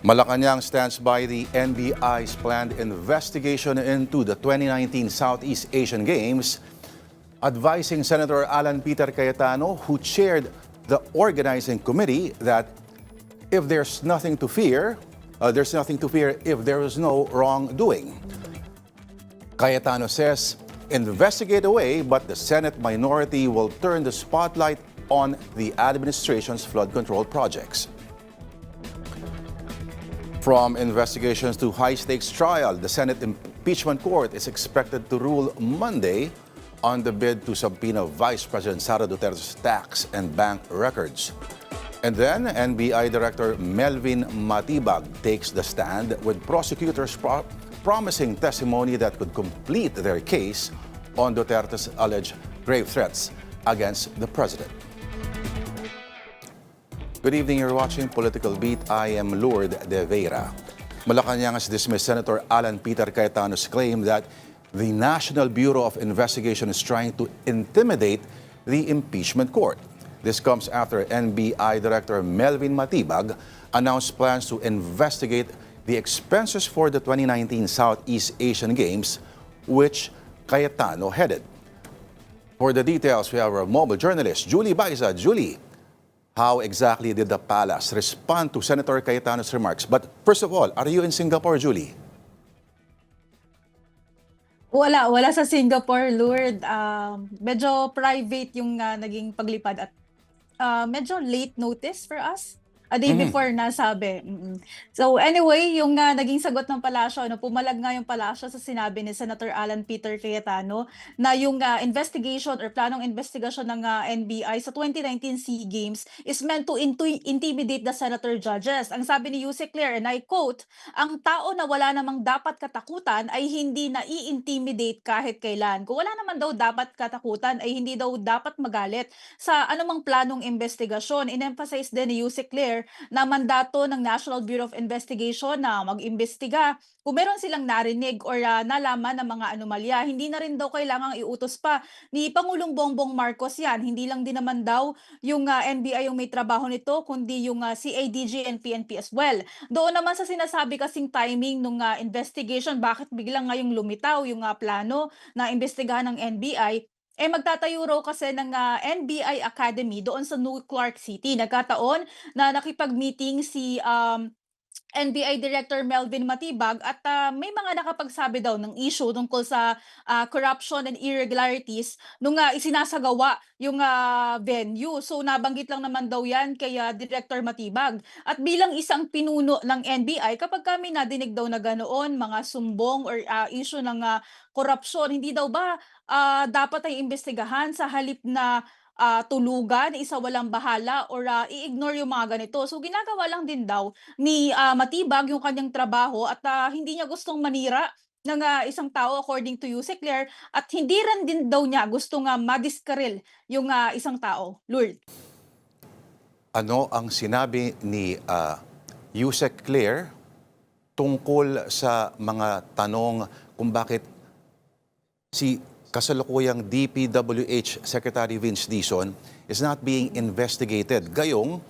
Malacanang stands by the NBI's planned investigation into the 2019 Southeast Asian Games, advising Senator Alan Peter Cayetano, who chaired the organizing committee, that if there's nothing to fear, if there is no wrongdoing. Cayetano says, investigate away, but the Senate minority will turn the spotlight on the administration's flood control projects. From investigations to high-stakes trial, the Senate Impeachment Court is expected to rule Monday on the bid to subpoena Vice President Sara Duterte's tax and bank records. And then, NBI Director Melvin Matibag takes the stand, with prosecutors promising testimony that could complete their case on Duterte's alleged grave threats against the president. Good evening, you're watching Political Beat. I am Lourdes de Vera. Malacanang has dismissed Senator Alan Peter Cayetano's claim that the National Bureau of Investigation is trying to intimidate the impeachment court. This comes after NBI Director Melvin Matibag announced plans to investigate the expenses for the 2019 Southeast Asian Games, which Cayetano headed. For the details, we have our mobile journalist, Julie Baiza. Julie, how exactly did the palace respond to Senator Cayetano's remarks? But first of all, are you in Singapore, Julie? Wala sa Singapore, Lourdes. Medyo private yung naging paglipad at medyo late notice for us. A day before nasabi. So anyway, yung naging sagot ng palasyo, pumalag nga yung palasyo sa sinabi ni Senator Alan Peter Cayetano na yung investigation or planong investigasyon ng NBI sa 2019 SEA Games is meant to intimidate the senator judges. Ang sabi ni Yusek Claire, and I quote, "Ang tao na wala namang dapat katakutan ay hindi nai-intimidate kahit kailan. Kung wala naman daw dapat katakutan ay hindi daw dapat magalit sa anumang planong investigasyon." In-emphasize din ni Yusek Claire na mandato ng National Bureau of Investigation na mag-imbestiga kung meron silang narinig or nalaman ng mga anomalya. Hindi na rin daw kailangang iutos pa ni Pangulong Bongbong Marcos yan. Hindi lang din naman daw yung NBI yung may trabaho nito, kundi yung CADG and PNP as well. Doon naman sa sinasabi kasing timing ng investigation, bakit biglang ngayong lumitaw yung plano na imbestigahan ng NBI, magtatayo raw kasi ng NBI Academy doon sa New Clark City. Nagkataon na nakipag-meeting si NBI Director Melvin Matibag at may mga nakapagsabi daw ng issue tungkol sa corruption and irregularities nung isinasagawa yung venue. So nabanggit lang naman daw yan kay Director Matibag. At bilang isang pinuno ng NBI, kapag kami nadinig daw na ganoon, mga sumbong or issue ng korupsyon, hindi daw ba dapat ay imbestigahan sa halip na tulugan, isa walang bahala or i-ignore yung mga ganito. So ginagawa lang din daw ni Matibag yung kanyang trabaho at hindi niya gustong manira ng isang tao according to Yusek Claire, at hindi rin din daw niya gustong madiskaril yung isang tao. Lourdes. Ano ang sinabi ni Yusek Claire tungkol sa mga tanong kung bakit si kasalukuyang DPWH Secretary Vince Dizon is not being investigated? Gayong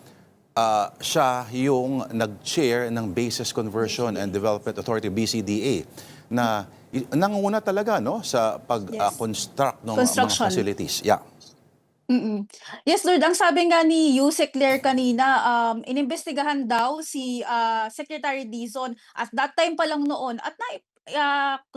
siya yung nag-chair ng Bases Conversion and Development Authority, BCDA, na nanguna talaga sa pag-construct ng mga facilities. Yeah. Yes, Lord. Ang sabi nga ni Yusek Claire kanina, inimbestigahan daw si Secretary Dizon at that time pa lang noon at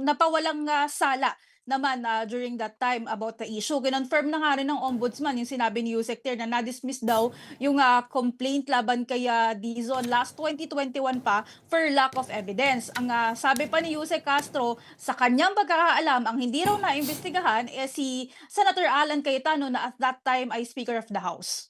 napawalang sala naman during that time about the issue. Kinonfirm na nga rin ng ombudsman yung sinabi ni Yusek Claire na na-dismiss daw yung complaint laban kay Dizon last 2021 pa for lack of evidence. Ang sabi pa ni Yusek Castro, sa kanyang pagkakaalam, ang hindi raw naimbestigahan si Senator Alan Cayetano na at that time ay Speaker of the House.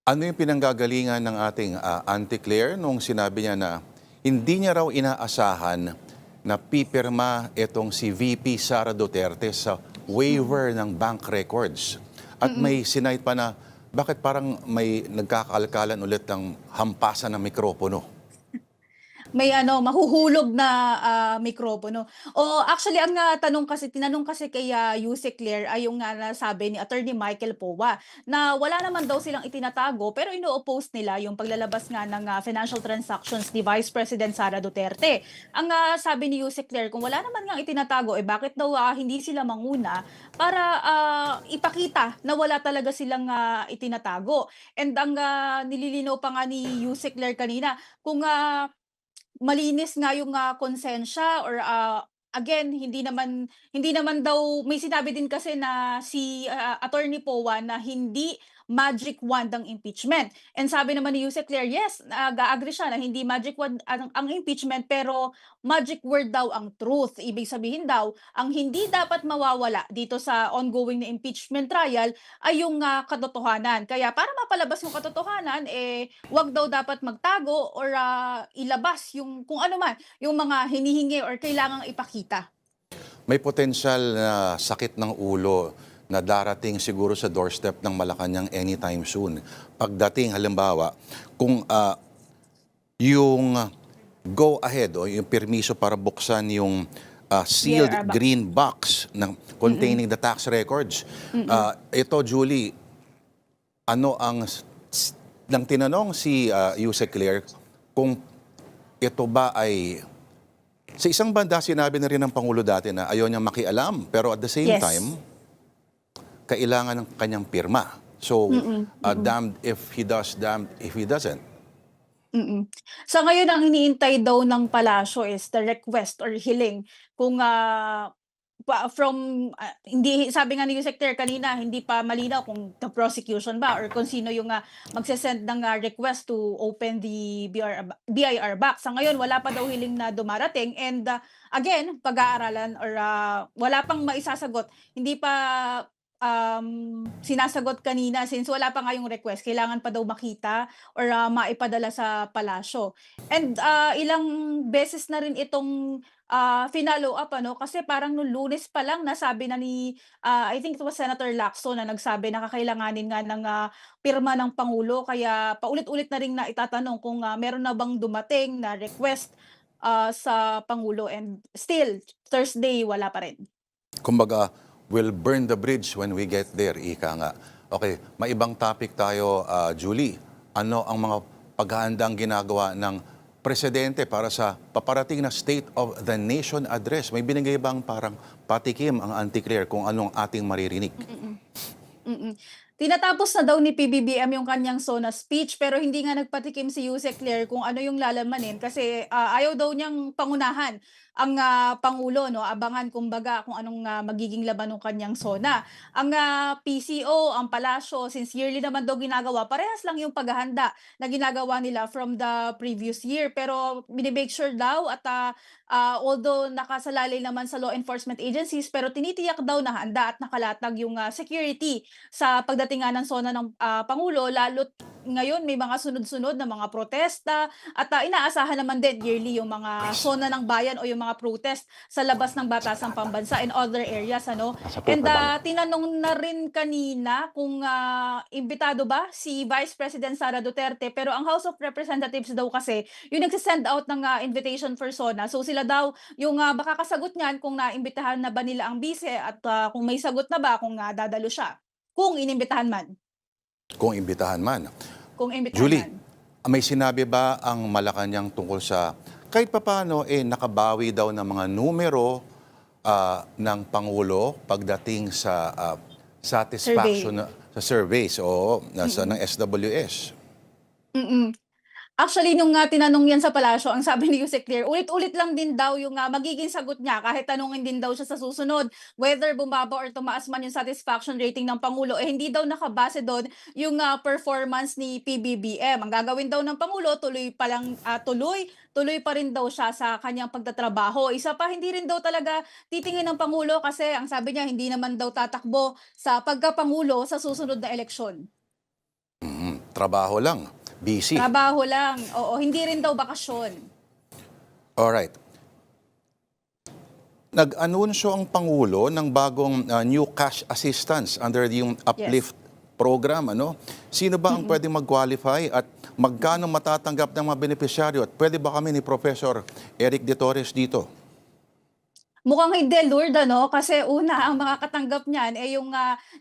Ano yung pinanggagalingan ng ating Auntie Claire nung sinabi niya na hindi niya raw inaasahan na pipirma itong si VP Sara Duterte sa waiver ng bank records? At may sinayt pa na bakit parang may nagkakaalkalan ulit ng hampasan ng mikropono? mahuhulog na mikropono. O actually ang tinanong kasi kay Yusek Claire ay yung nasabi ni Attorney Michael Powa na wala naman daw silang itinatago pero ino-oppose nila yung paglalabas nga ng financial transactions ni Vice President Sara Duterte. Ang sabi ni Yusek Claire, kung wala naman nga itinatago, bakit daw hindi sila manguna para ipakita na wala talaga silang itinatago. And ang nililinaw pa nga ni Yusek Claire kanina, kung malinis nga yung konsensya or again hindi naman daw may sinabi din kasi na si Attorney Powa na hindi magic wand ang impeachment. And sabi naman ni Yusek Claire, yes, nag-agree siya na hindi magic wand ang impeachment pero magic word daw ang truth. Ibig sabihin daw, ang hindi dapat mawawala dito sa ongoing na impeachment trial ay yung katotohanan. Kaya para mapalabas yung katotohanan, wag daw dapat magtago or ilabas yung kung ano man, yung mga hinihingi or kailangang ipakita. May potensyal na sakit ng ulo na darating siguro sa doorstep ng Malacanang anytime soon. Pagdating halimbawa, kung yung go ahead o yung permiso para buksan yung sealed BIR box. green box ng containing the tax records. Ito, Julie, ano nang tinanong si Yusek Claire kung ito ba ay sa isang banda sinabi na rin ng Pangulo dati na ayaw niyang makialam pero at the same Yes. time kailangan ng kanyang pirma. So, damned if he does, damned if he doesn't. Sa ngayon ang iniintay daw ng palasyo is the request or hiling kung hindi sabi nga ni Yusek Claire kanina hindi pa malinaw kung the prosecution ba or kung sino yung magse-send ng request to open the BIR box. Sa ngayon wala pa daw hiling na dumarating and again pag-aaralan or wala pang maisasagot. Hindi pa sinasagot kanina since wala pa nga yung request, kailangan pa daw makita or maipadala sa palasyo. And ilang beses na rin itong finalo up kasi parang nung Lunes pa lang nasabi na ni I think it was Senator Lacson na nagsabi na kakailanganin nga ng pirma ng Pangulo kaya paulit-ulit na rin na itatanong kung meron na bang dumating na request sa Pangulo and still Thursday wala pa rin. Kumbaga, we'll burn the bridge when we get there, ika nga. Okay, may ibang topic tayo, Julie. Ano ang mga paghahandang ginagawa ng presidente para sa paparating na State of the Nation address? May binigay bang parang patikim ang Anti-Claire kung anong ating maririnig? Tinatapos na daw ni PBBM yung kanyang SONA speech pero hindi nga nagpatikim si Yusek Claire kung ano yung lalamanin kasi ayaw daw niyang pangunahan ang Pangulo, no? Abangan kumbaga kung anong magiging laman ng kanyang SONA. Ang PCO, ang palasyo, since yearly naman daw ginagawa, parehas lang yung paghahanda na ginagawa nila from the previous year. Pero binibake sure daw at although nakasalalay naman sa law enforcement agencies, pero tinitiyak daw na handa at nakalatag yung security sa pagdating nga ng SONA ng Pangulo, lalo't ngayon may mga sunod-sunod na mga protesta at inaasahan naman din yearly yung mga SONA ng bayan o yung mga protest sa labas ng Batasang Pambansa and other areas. And tinanong na rin kanina kung imbitado ba si Vice President Sara Duterte pero ang House of Representatives daw kasi yung nagsisend out ng invitation for SONA. So sila daw yung baka kasagot niyan kung naimbitahan na ba nila ang bise at kung may sagot na ba kung dadalo siya. Kung inimbitahan man. Kung imbitahan man. Kung imbitahan Julie, man. may sinabi ba ang Malacanang tungkol sa kahit papaano nakabawi daw ng mga numero ng Pangulo pagdating sa satisfaction sa surveys o ng SWS? Actually, nung tinanong yan sa palasyo, ang sabi ni Yusek Claire, ulit-ulit lang din daw yung magiging sagot niya kahit tanungin din daw siya sa susunod. Whether bumaba or tumaas man yung satisfaction rating ng Pangulo, hindi daw nakabase doon yung performance ni PBBM. Ang gagawin daw ng Pangulo, tuloy pa rin daw siya sa kanyang pagtatrabaho. Isa pa, hindi rin daw talaga titingin ng Pangulo kasi ang sabi niya, hindi naman daw tatakbo sa pagkapangulo sa susunod na eleksyon. Trabaho lang. Busy. Trabaho lang. Oo, hindi rin daw bakasyon. Alright. Nag-anunsyo ang Pangulo ng bagong new cash assistance under yung uplift program, ano? Sino ba ang pwedeng mag-qualify at magkano matatanggap ng mga benepisyaryo? At pwede ba kami ni Professor Eric De Torres dito? Mukhang hindi, Lord, ano? Kasi una, ang makakatanggap niyan yung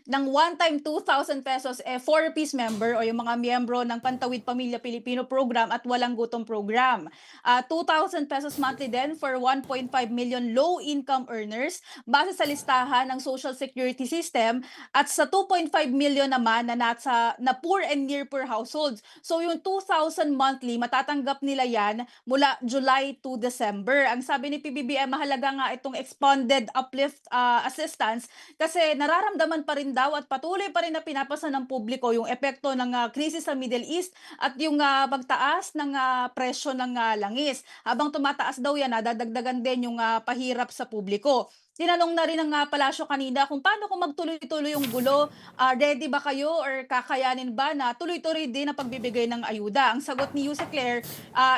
ng one-time 2,000 pesos, 4-piece member o yung mga miyembro ng Pantawid Pamilya Pilipino program at Walang Gutom program. 2,000 pesos monthly din for 1.5 million low-income earners base sa listahan ng Social Security System at sa 2.5 million naman na poor and near poor households. So yung 2,000 monthly, matatanggap nila yan mula July to December. Ang sabi ni PBBM, mahalaga nga itong expanded uplift assistance kasi nararamdaman pa rin daw at patuloy pa rin na pinapasa ng publiko yung epekto ng krisis sa Middle East at yung pagtaas ng presyo ng langis. Habang tumataas daw yan, dadagdagan din yung pahirap sa publiko. Tinanong na rin ng palasyo kanina kung paano kung magtuloy-tuloy yung gulo, ready ba kayo or kakayanin ba na tuloy-tuloy din ang pagbibigay ng ayuda? Ang sagot ni Yuse Claire,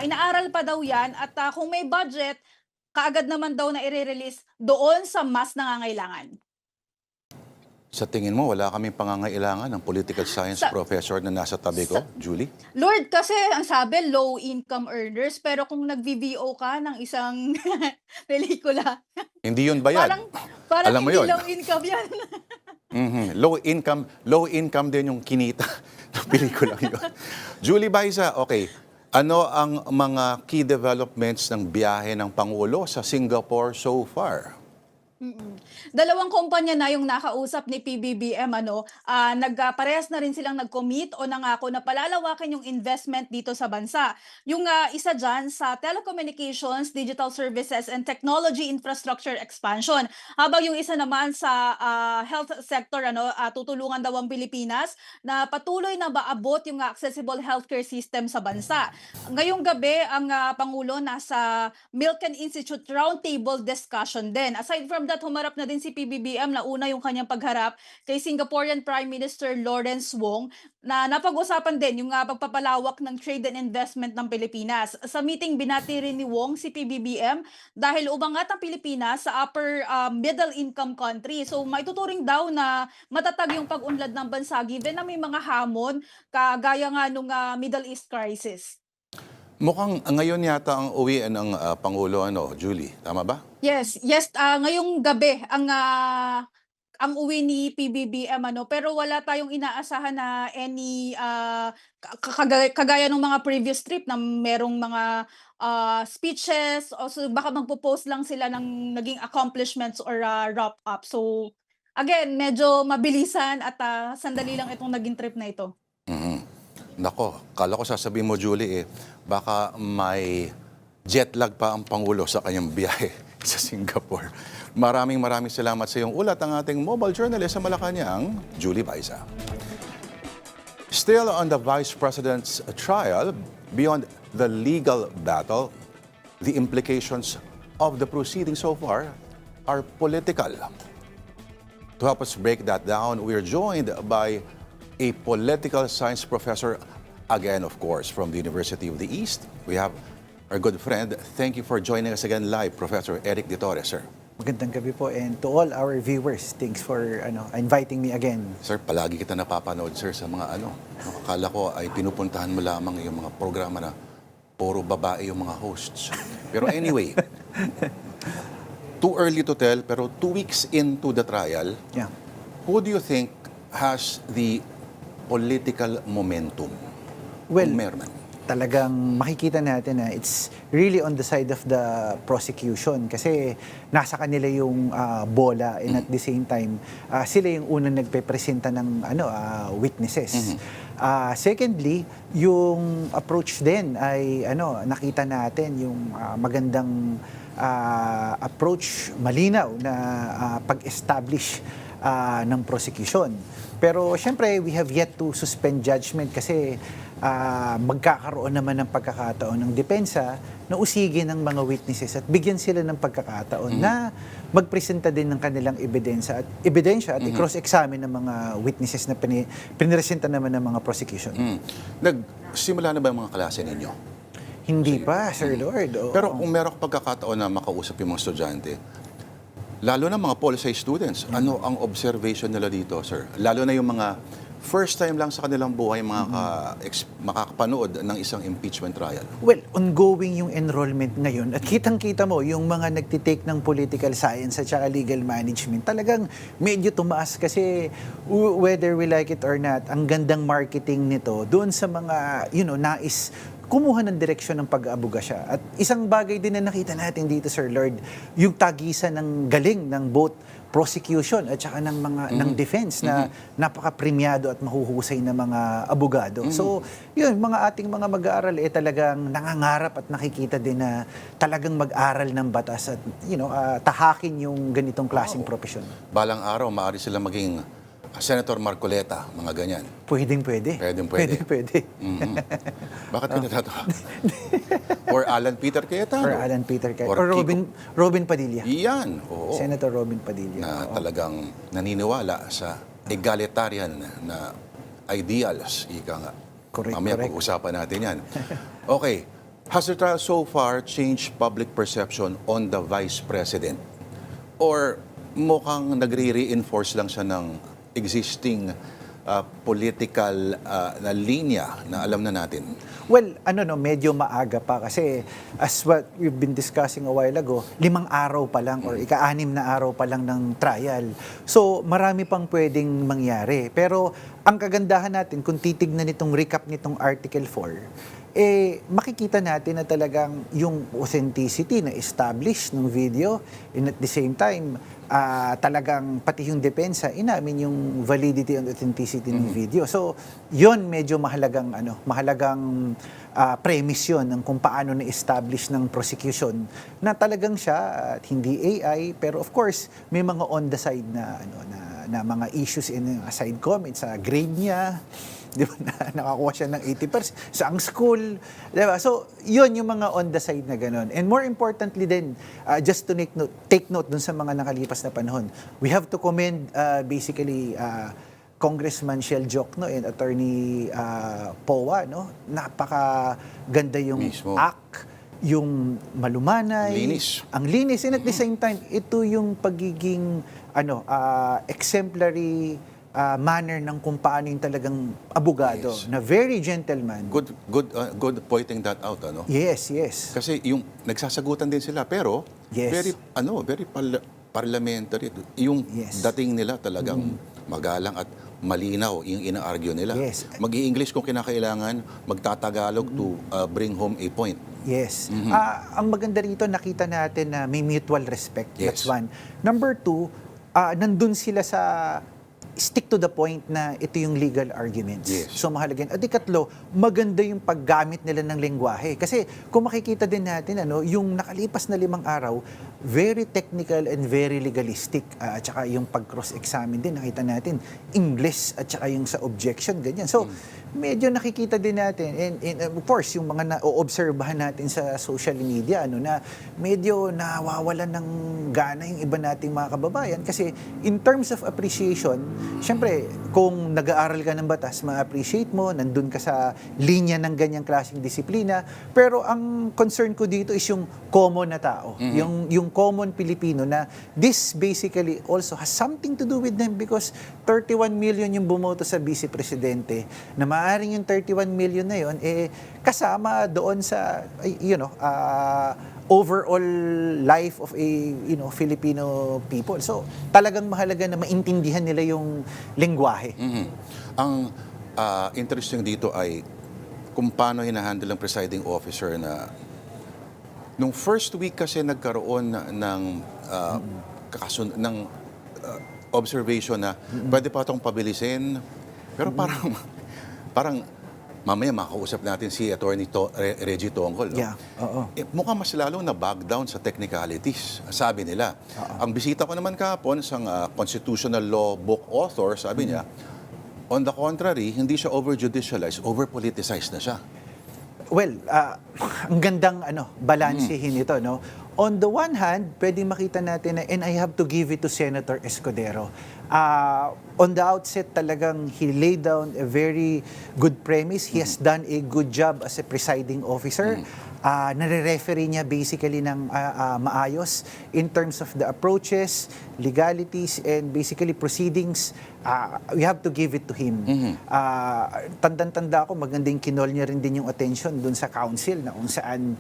inaaral pa daw yan at kung may budget, kaagad naman daw na i-release doon sa mas nangangailangan. Sa tingin mo, wala kaming pangangailangan ng political science professor na nasa tabi ko, Julie? Lord, kasi ang sabi, low-income earners, pero kung nag-VVO ka ng isang pelikula, Hindi yun bayad. parang Alam mo hindi yun. low-income yan. Low income din yung kinita ng pelikulang yun. Julie Baiza, okay. Ano ang mga key developments ng biyahe ng Pangulo sa Singapore so far? Dalawang kumpanya na yung nakausap ni PBBM, nagparehas na rin silang nag-commit o nangako na palalawakin yung investment dito sa bansa. Yung isa dyan sa telecommunications, digital services, and technology infrastructure expansion. Habang yung isa naman sa health sector, tutulungan daw ang Pilipinas na patuloy na maabot yung accessible healthcare system sa bansa. Ngayong gabi, ang Pangulo nasa Milken Institute Roundtable discussion din. Aside from that, humarap na din si PBBM na una yung kanyang pagharap kay Singaporean Prime Minister Lawrence Wong na napag-usapan din yung pagpapalawak ng trade and investment ng Pilipinas. Sa meeting, binati rin ni Wong si PBBM dahil umangat ang Pilipinas sa upper middle income country. So maituturing daw na matatag yung pag-unlad ng bansa given na may mga hamon kagaya nga nung Middle East crisis. Mukhang ngayon yata ang uwi ng Pangulo, Julie. Tama ba? Yes, ngayong gabi ang uwi ni PBBM, pero wala tayong inaasahan na any kagaya ng mga previous trip na merong mga speeches o so baka magpo-post lang sila ng naging accomplishments or wrap up. So again, medyo mabilisan at sandali lang itong naging trip na ito. Nako, kala ko sasabihin mo, Julie, baka may jet lag pa ang Pangulo sa kanyang biyahe sa Singapore. Maraming salamat sa iyong ulat ang ating mobile journalist sa Malacanang, Julie Baiza. Still on the Vice President's trial, beyond the legal battle, the implications of the proceedings so far are political. To help us break that down, we are joined by a political science professor, again, of course, from the University of the East. We have our good friend. Thank you for joining us again live, Professor Eric De Torres, sir. Magandang gabi po, and to all our viewers, thanks for inviting me again. Sir, palagi kita napapanood, sir, sa mga Akala ko ay pinupuntahan mo lamang yung mga programa na puro babae yung mga hosts. Pero anyway, too early to tell, pero 2 weeks into the trial, Yeah. who do you think has the political momentum? Well, Kung meron man. talagang makikita natin na it's really on the side of the prosecution kasi nasa kanila yung bola, and at the same time sila yung unang nagpepresenta ng witnesses. Secondly, yung approach din ay nakita natin yung magandang approach, malinaw na pag-establish ng prosecution. Pero syempre, we have yet to suspend judgment kasi magkakaroon naman ng pagkakataon ng depensa na usigin ng mga witnesses at bigyan sila ng pagkakataon na magpresenta din ng kanilang ebidensya at i-cross-examine ng mga witnesses na piniresenta naman ng mga prosecution. Nagsimula na ba yung mga klase ninyo? Hindi pa, Sir Lord. Oo. Pero kung meron pagkakataon na makausap yung mga estudyante, lalo na mga poli-sci students, ano ang observation nila dito, sir? Lalo na yung mga first time lang sa kanilang buhay makakapanood ng isang impeachment trial. Well, ongoing yung enrollment ngayon at kitang-kita mo yung mga nagtitake ng political science at saka legal management. Talagang medyo tumaas kasi whether we like it or not, ang gandang marketing nito doon sa mga, nais kumuha ng direksyon ng pag-aabuga siya. At isang bagay din na nakita natin dito, Sir Lord, yung tagisan ng galing ng both prosecution at saka ng mga ng defense na napaka-premyado at mahuhusay na mga abogado. So, yun, mga ating mga mag-aaral talagang nangangarap at nakikita din na talagang mag-aral ng batas at tahakin yung ganitong klaseng profesyon. Balang araw, maaari sila maging Senator Marcoleta, mga ganyan. Pwede. Pwede. Bakit ka natatawa? Or Alan Peter Cayetano. Or Alan Peter Cayetano. Or Or Robin Padilla. Iyan, oo. Senator Robin Padilla. Na Oo. talagang naniniwala sa egalitarian na ideals. Ika nga. Correct, Mamaya correct. pag-usapan natin yan. Okay. Has the trial so far changed public perception on the Vice President? Or mukhang nagre-reinforce lang siya ng existing political na linya na alam na natin? Well, medyo maaga pa kasi as what we've been discussing a while ago, 5 araw pa lang or ika-6 na araw pa lang ng trial. So, marami pang pwedeng mangyari. Pero ang kagandahan natin, kung titignan nitong recap nitong Article 4, makikita natin na talagang yung authenticity na established ng video and at the same time, talagang pati yung depensa, inamin yung validity and authenticity ng video. So, yon medyo mahalagang premise yun ng kung paano na-establish ng prosecution na talagang siya at hindi AI, pero of course, may mga on the side na mga issues in side comments sa grade niya, di ba, nakakuha siya ng 80% sa ang school, di ba? So, yun yung mga on the side na ganun. And more importantly din, just to take note dun sa mga nakalipas na panahon, we have to commend basically Congressman Shell Jokno and Attorney Powa, no? Napakaganda yung Mismo. act, yung malumanay, ang linis, and at the same time, ito yung pagiging exemplary manner ng kung paano yung talagang abogado na very gentleman. Good pointing that out, ano? Yes. Kasi yung nagsasagutan din sila, pero Yes. very parliamentary. Yung Yes. dating nila talagang magalang at malinaw yung ina-argue nila. Yes. Mag-i-English kung kinakailangan, magtatagalog to bring home a point. Yes. Ang maganda rito, nakita natin na may mutual respect. Yes. That's one. Number 2, nandun sila sa stick to the point na ito yung legal arguments. Yes. So mahalaga yun. At ikatlo, maganda yung paggamit nila ng lengguwahe. Kasi kung makikita din natin, yung nakalipas na 5 araw, very technical and very legalistic. At saka yung pag-cross-examine din, nakita natin, English at saka yung sa objection, ganyan. So, medyo nakikita din natin, and of course, yung mga na-oobserbahan natin sa social media, na medyo nawawalan ng gana yung iba nating mga kababayan. Kasi in terms of appreciation, syempre, kung nag-aaral ka ng batas, ma-appreciate mo, nandun ka sa linya ng ganyang klaseng disiplina. Pero ang concern ko dito is yung common na tao, yung common Pilipino na this basically also has something to do with them because 31 million yung bumoto sa vice presidente na maaaring yung 31 million na yun kasama doon sa overall life of a Filipino people. So talagang mahalaga na maintindihan nila yung lengguwahe. Ang interesting dito ay kung paano hinahandle ng presiding officer na nung first week kasi nagkaroon ng observation na pwede pa itong pabilisin, pero parang mamaya makausap natin si Attorney Reggie Tongkol. No? Yeah, oo. Mukhang mas lalong na back down sa technicalities, sabi nila. Ang bisita ko naman kahapon sa constitutional law book author, sabi niya, on the contrary, hindi siya over-judicialized, over-politicized na siya. Well, ang gandang balansehin ito, no? On the one hand, pwedeng makita natin na, and I have to give it to Senator Escudero. On the outset, talagang he laid down a very good premise. He has done a good job as a presiding officer. nare-referee niya basically ng maayos in terms of the approaches, legalities, and basically proceedings. We have to give it to him. Tandang-tanda ako, magandang kinol niya rin din yung attention dun sa council na kung saan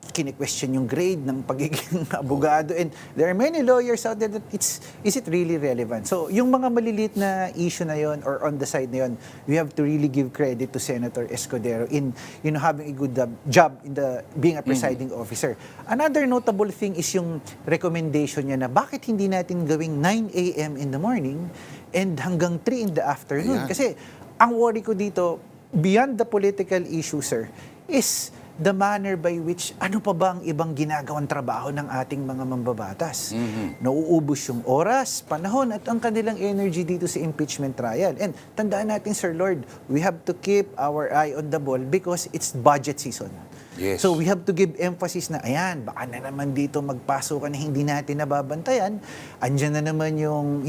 kine-question yung grade ng pagiging abogado, and there are many lawyers out there that is it really relevant? So yung mga maliliit na issue na yon or on the side na yon, we have to really give credit to Senator Escudero in having a good job in being a presiding officer. Another notable thing is yung recommendation niya na bakit hindi natin gawing 9 a.m. in the morning and hanggang 3 in the afternoon. Ayan. Kasi ang worry ko dito, beyond the political issue, sir, is the manner by which ano pa ba ang ibang ginagawang trabaho ng ating mga mambabatas. Nauubos yung oras, panahon, at ang kanilang energy dito sa impeachment trial. And tandaan natin, Sir Lord, we have to keep our eye on the ball because it's budget season. Yes. So we have to give emphasis na, ayan, baka na naman dito magpasukan na hindi natin nababantayan. Andyan na naman yung,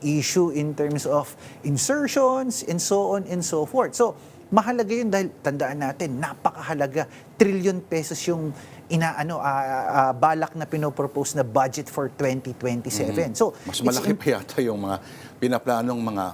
issue in terms of insertions and so on and so forth. So, mahalaga yun dahil tandaan natin, napakahalaga. Trillion pesos yung balak na pinopropose na budget for 2027. So, Mas malaki pa yata yung mga pinaplanong mga,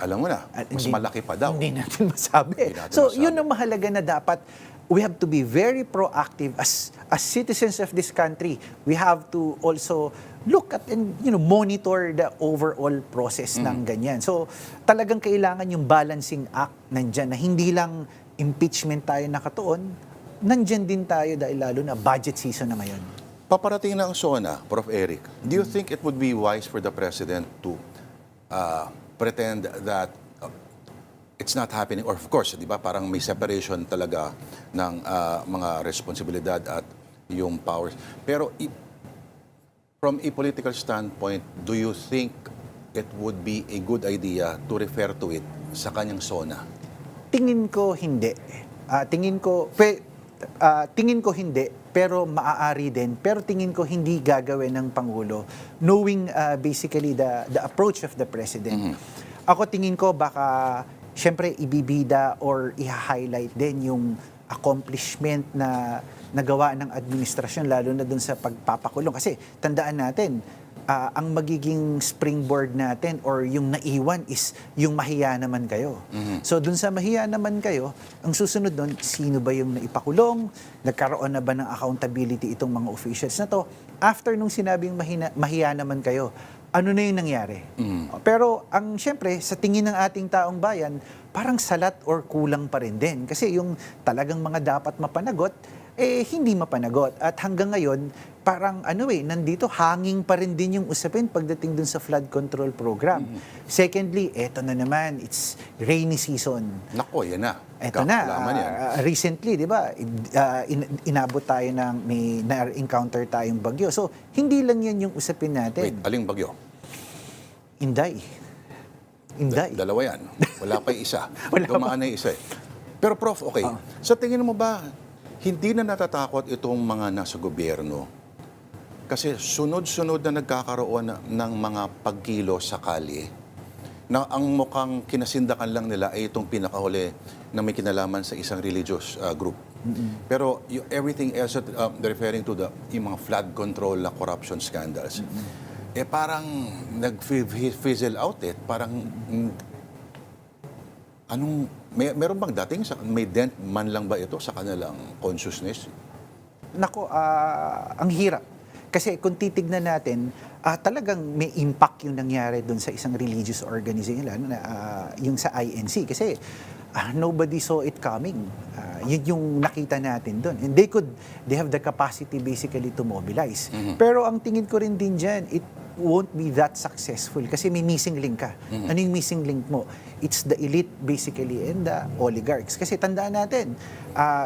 alam mo na, mas malaki pa daw. Hindi natin masabi. Hindi natin So, masabi. yun ang mahalaga na dapat we have to be very proactive as citizens of this country. We have to also look at and monitor the overall process ng ganyan. So, talagang kailangan yung balancing act nandyan na hindi lang impeachment tayo nakatuon, nandyan din tayo dahil lalo na budget season na ngayon. Paparating na ang SONA, Prof. Eric. Do you think it would be wise for the President to pretend that it's not happening? Or of course, di ba, parang may separation talaga ng mga responsibilidad at yung powers. Pero from a political standpoint, do you think it would be a good idea to refer to it sa kanyang SONA? Tingin ko hindi. Tingin ko hindi, pero maaari din. Pero tingin ko hindi gagawin ng Pangulo, knowing basically the approach of the President. Ako tingin ko baka, syempre, ibibida or i-highlight din yung accomplishment na nagawa ng administrasyon, lalo na dun sa pagpapakulong. Kasi tandaan natin, ang magiging springboard natin or yung naiwan is yung mahiya naman kayo. So dun sa mahiya naman kayo, ang susunod dun, sino ba yung naipakulong? Nagkaroon na ba ng accountability itong mga officials na to? After nung sinabing mahiya naman kayo, ano na yung nangyari? Pero syempre, sa tingin ng ating taong bayan, parang salat or kulang pa rin din. Kasi yung talagang mga dapat mapanagot, hindi mapanagot. At hanggang ngayon, parang nandito, hanging pa rin din yung usapin pagdating dun sa flood control program. Secondly, eto na naman, it's rainy season. Nako, yan na. Eto na, Kakalaman yan. recently, di ba, inabot tayo may na-encounter tayong bagyo. So, hindi lang yan yung usapin natin. Wait, aling bagyo? Inday. Dalawa yan. Wala pa yung isa. Wala pa. Dumaan na yung isa eh. Pero Prof, okay. Sa tingin mo ba, hindi na natatakot itong mga nasa gobyerno? Kasi sunod-sunod na nagkakaroon ng mga pagkilo sa kalye na ang mukhang kinasindakan lang nila ay itong pinakahuli na may kinalaman sa isang religious group. Pero everything else, referring to yung mga flood control na corruption scandals, parang nag-fizzle out Parang, meron bang dating, may dent man lang ba ito sa kanilang consciousness? Nako, ang hirap. Kasi kung titignan natin, talagang may impact yung nangyari doon sa isang religious organization, lalo na yung sa INC. Kasi nobody saw it coming. Yun yung nakita natin doon. And they have the capacity basically to mobilize. Pero ang tingin ko rin din dyan, it won't be that successful kasi may missing link ka. Ano yung missing link mo? It's the elite basically and the oligarchs. Kasi tandaan natin,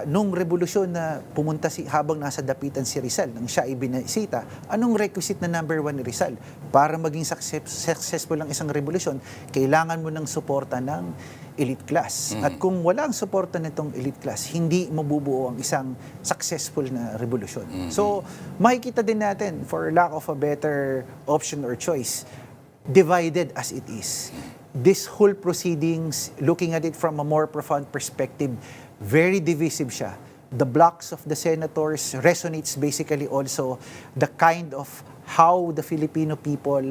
nung revolusyon na pumunta habang nasa dapitan si Rizal, nang siya ibinisita, anong requisite na number 1 ni Rizal? Para maging successful ang isang revolusyon, kailangan mo ng suporta ng elite class. At kung wala ang suporta nitong elite class, hindi mabubuo ang isang successful na revolusyon. So, makikita din natin, for lack of a better option or choice, divided as it is, this whole proceedings, looking at it from a more profound perspective, very divisive siya. the blocks of the senators resonates basically also the kind of how the Filipino people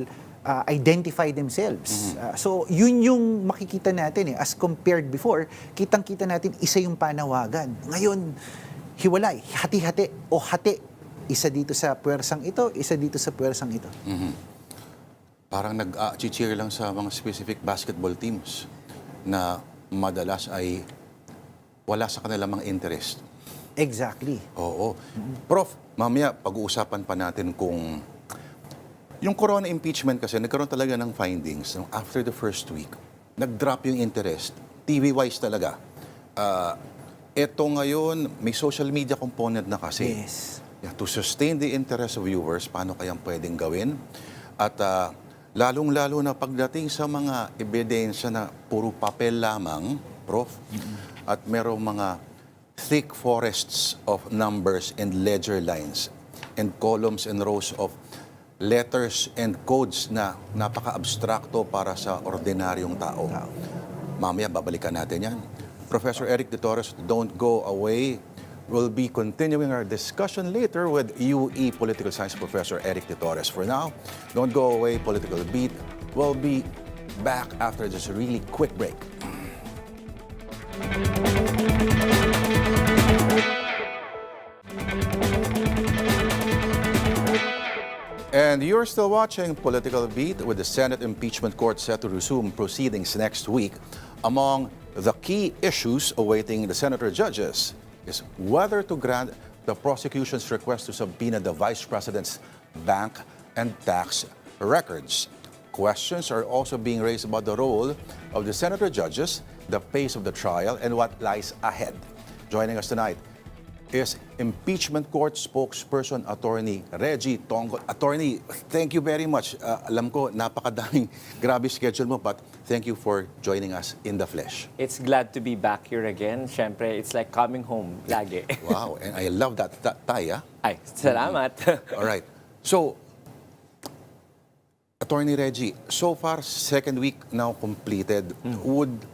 identify themselves. So yun yung makikita natin as compared before, kitang-kita natin isa yung panawagan. Ngayon, hiwalay, hati-hati o hati. Isa dito sa puwersang ito, isa dito sa puwersang ito. Parang nag-cheer lang sa mga specific basketball teams na madalas ay wala sa kanilang mga interest. Exactly. Oo. Prof, mamaya pag-uusapan pa natin kung yung corona impeachment kasi nagkaroon talaga ng findings after the first week. Nag-drop yung interest. TV-wise talaga. Ito ngayon, may social media component na kasi. Yes. Yeah, to sustain the interest of viewers, paano kayang pwedeng gawin? At lalong-lalo na pagdating sa mga ebidensya na puro papel lamang, Prof, at merong mga thick forests of numbers and ledger lines and columns and rows of letters and codes na napaka-abstrakto para sa ordinaryong tao. Mamaya, babalikan natin yan. Professor Eric De Torres, don't go away. We'll be continuing our discussion later with UE Political Science Professor Eric De Torres. For now, don't go away, Political Beat. We'll be back after this really quick break. And you're still watching Political Beat with the Senate Impeachment Court set to resume proceedings next week. Among the key issues awaiting the senator judges is whether to grant the prosecution's request to subpoena the Vice President's bank and tax records. Questions are also being raised about the role of the senator judges, the pace of the trial, and what lies ahead. Joining us tonight is Impeachment Court spokesperson Attorney Reggie Tonggot. Attorney, thank you very much. Alam ko, napakadaming grabe schedule mo, but thank you for joining us in the flesh. It's glad to be back here again. Siyempre, it's like coming home lagi. Wow, and I love that tie, ah. Ay, salamat. All right. So, Attorney Reggie, so far, second week now completed.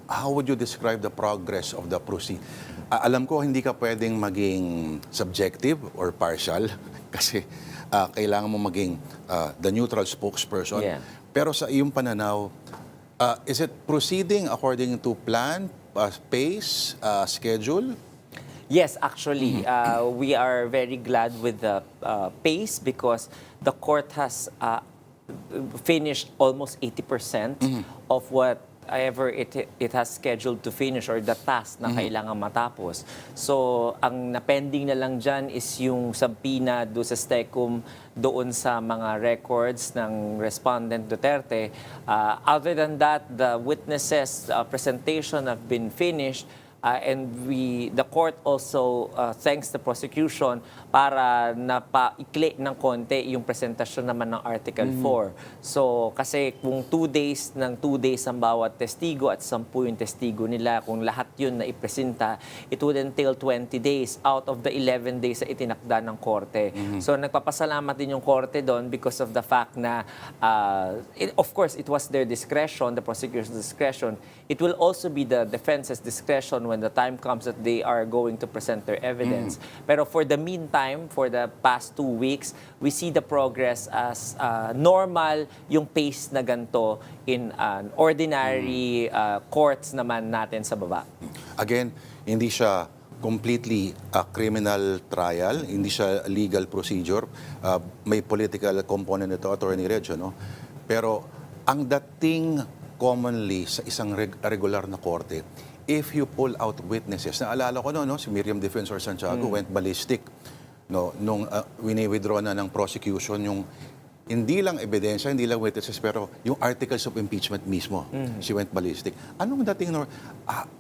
How would you describe the progress of the proceed? Alam ko, hindi ka pwedeng maging subjective or partial kasi kailangan mo maging the neutral spokesperson. Yeah. Pero sa iyong pananaw, is it proceeding according to plan, pace, schedule? Yes, actually, we are very glad with the pace because the court has finished almost 80% of whatever it has scheduled to finish or the task na kailangan matapos. So, ang napending na lang dyan is yung subpoena do sa STECUM doon sa mga records ng respondent Duterte. Other than that, the witnesses' presentation have been finished. And the court also thanks the prosecution para napaikli ng konti yung presentasyon naman ng Article 4. So, kasi kung 2 days ang bawat testigo at 10 yung testigo nila, kung lahat yun na ipresenta, it would entail 20 days out of the 11 days na itinakda ng korte. So, nagpapasalamat din yung korte doon because of the fact na, of course, it was their discretion, the prosecution's discretion. It will also be the defense's discretion when the time comes that they are going to present their evidence. Pero for the meantime, for the past 2 weeks, we see the progress as normal yung pace na ganito in an ordinary courts naman natin sa baba. Again, hindi siya completely criminal trial, hindi siya legal procedure. May political component ito, Attorney Reg, no? Pero ang dating commonly sa isang regular na korte, if you pull out witnesses, naalala ko no, si Miriam Defensor Santiago went ballistic no, nung wini-withdraw na ng prosecution yung hindi lang ebidensya, hindi lang witnesses, pero yung articles of impeachment mismo. She went ballistic. Anong dating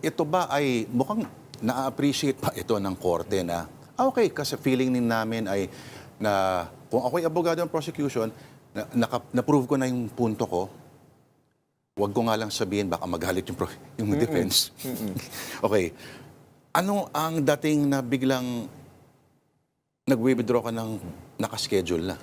ito ba ay mukhang na-appreciate pa ito ng korte na okay, kasi feeling din namin ay na kung ako'y abogado ng prosecution, na-prove ko na yung punto ko, wag ko nga lang sabihin, baka magalit yung defense. Okay. Ano ang dating na biglang nag-withdraw ka ng nakaschedule na?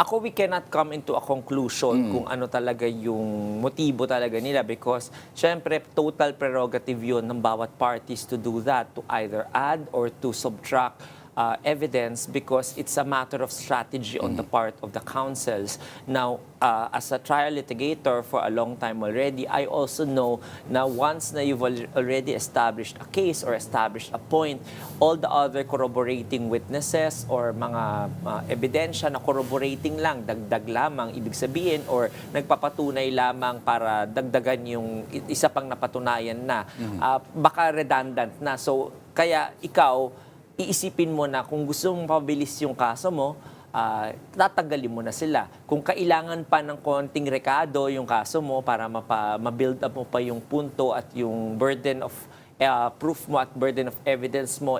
Ako, we cannot come into a conclusion kung ano talaga yung motibo talaga nila because, syempre, total prerogative yun ng bawat parties to do that, to either add or to subtract evidence because it's a matter of strategy on the part of the councils. Now, as a trial litigator for a long time already, I also know na once na you've already established a case or established a point, all the other corroborating witnesses or mga ebidensya na corroborating lang, dagdag lamang, ibig sabihin, or nagpapatunay lamang para dagdagan yung isa pang napatunayan na, baka redundant na. So, kaya ikaw, iisipin mo na kung gusto mong pabilis yung kaso mo, tatagalin mo na sila. Kung kailangan pa ng konting rekado yung kaso mo para ma-build up mo pa yung punto at yung burden of proof mo at burden of evidence mo,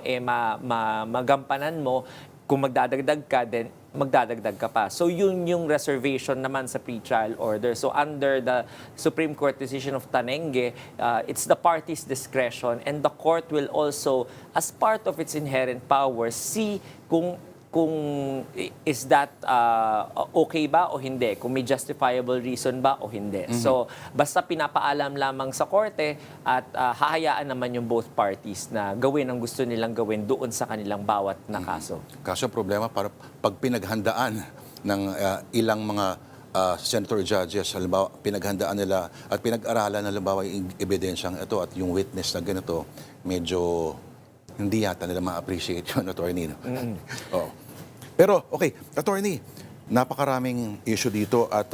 magampanan mo, kung magdadagdag ka, then magdadagdag ka pa. So yun yung reservation naman sa pre-trial order. So under the Supreme Court decision of Tanenge, it's the party's discretion and the court will also, as part of its inherent powers, see kung is that okay ba o hindi, kung may justifiable reason ba o hindi. So, basta pinapaalam lamang sa korte at hahayaan naman yung both parties na gawin ang gusto nilang gawin doon sa kanilang bawat na kaso. Kaso problema, para pag pinaghandaan ng ilang mga senator judges, halimbawa, pinaghandaan nila at pinag-aralan na halimbawa yung ebidensyang ito at yung witness na ganito, medyo hindi yata nila ma-appreciate yun, attorney. No? Oo. Pero, okay, attorney, napakaraming issue dito at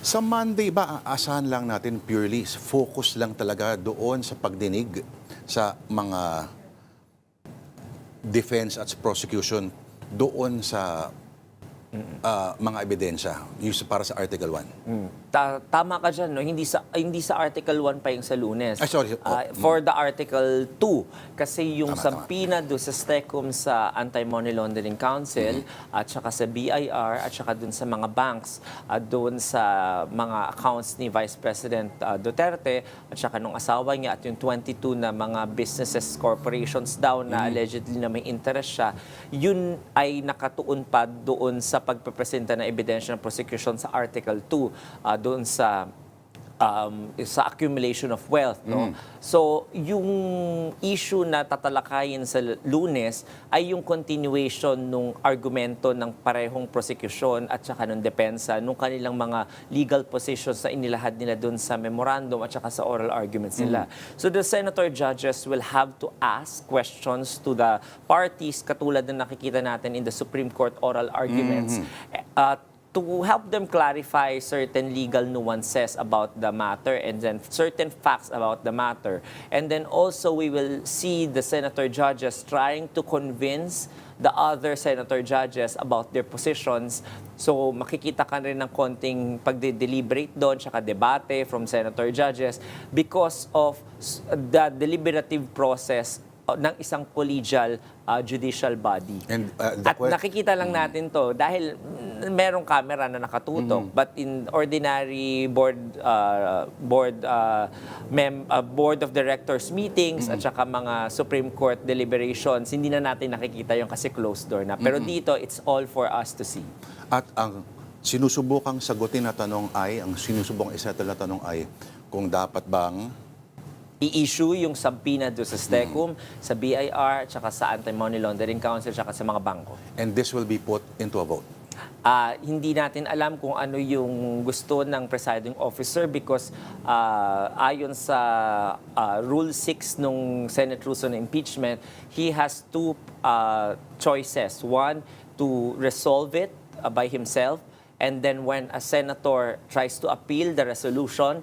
sa Monday ba, aasahan lang natin purely, focus lang talaga doon sa pagdinig sa mga defense at prosecution doon sa mga ebidensya, yung para sa Article 1? Tama ka dyan, no? Hindi sa Article 1 pa yung sa Lunes. Ay, sorry. For the Article 2. Kasi yung Tama. sampina do sa STECUM sa Anti-Money Laundering Council at saka sa BIR at saka dun sa mga banks at dun sa mga accounts ni Vice President Duterte at saka nung asawa niya at yung 22 na mga businesses, corporations daw na allegedly na may interest siya, yun ay nakatuon pa doon sa pagpepresenta ng ebidensya ng prosecution sa Article 2 doon sa accumulation of wealth, no? So, yung issue na tatalakayin sa Lunes ay yung continuation nung argumento ng parehong prosecution at saka ng depensa nung kanilang mga legal positions na inilahad nila doon sa memorandum at saka sa oral arguments nila. So, the senator judges will have to ask questions to the parties katulad na nakikita natin in the Supreme Court oral arguments to help them clarify certain legal nuances about the matter and then certain facts about the matter. And then also we will see the senator judges trying to convince the other senator judges about their positions. So makikita ka rin ng konting pagde-deliberate doon, tsaka debate from senator judges because of the deliberative process ng isang collegial judicial body. And, at nakikita lang natin to dahil merong camera na nakatutok. But in ordinary board of directors meetings at saka mga Supreme Court deliberations, hindi na natin nakikita yung kasi closed door na. Pero dito, it's all for us to see. At ang sinusubukang sagutin na tanong ay, ang sinusubukang isettle na tanong ay, kung dapat bang i-issue yung subpoena doon sa STECUM, sa BIR, tsaka sa Anti-Money Laundering Council, tsaka sa mga bangko. and this will be put into a vote? Hindi natin alam kung ano yung gusto ng presiding officer because ayon sa Rule 6 nung Senate Rules on Impeachment, he has two choices. One, to resolve it by himself. And then when a senator tries to appeal the resolution,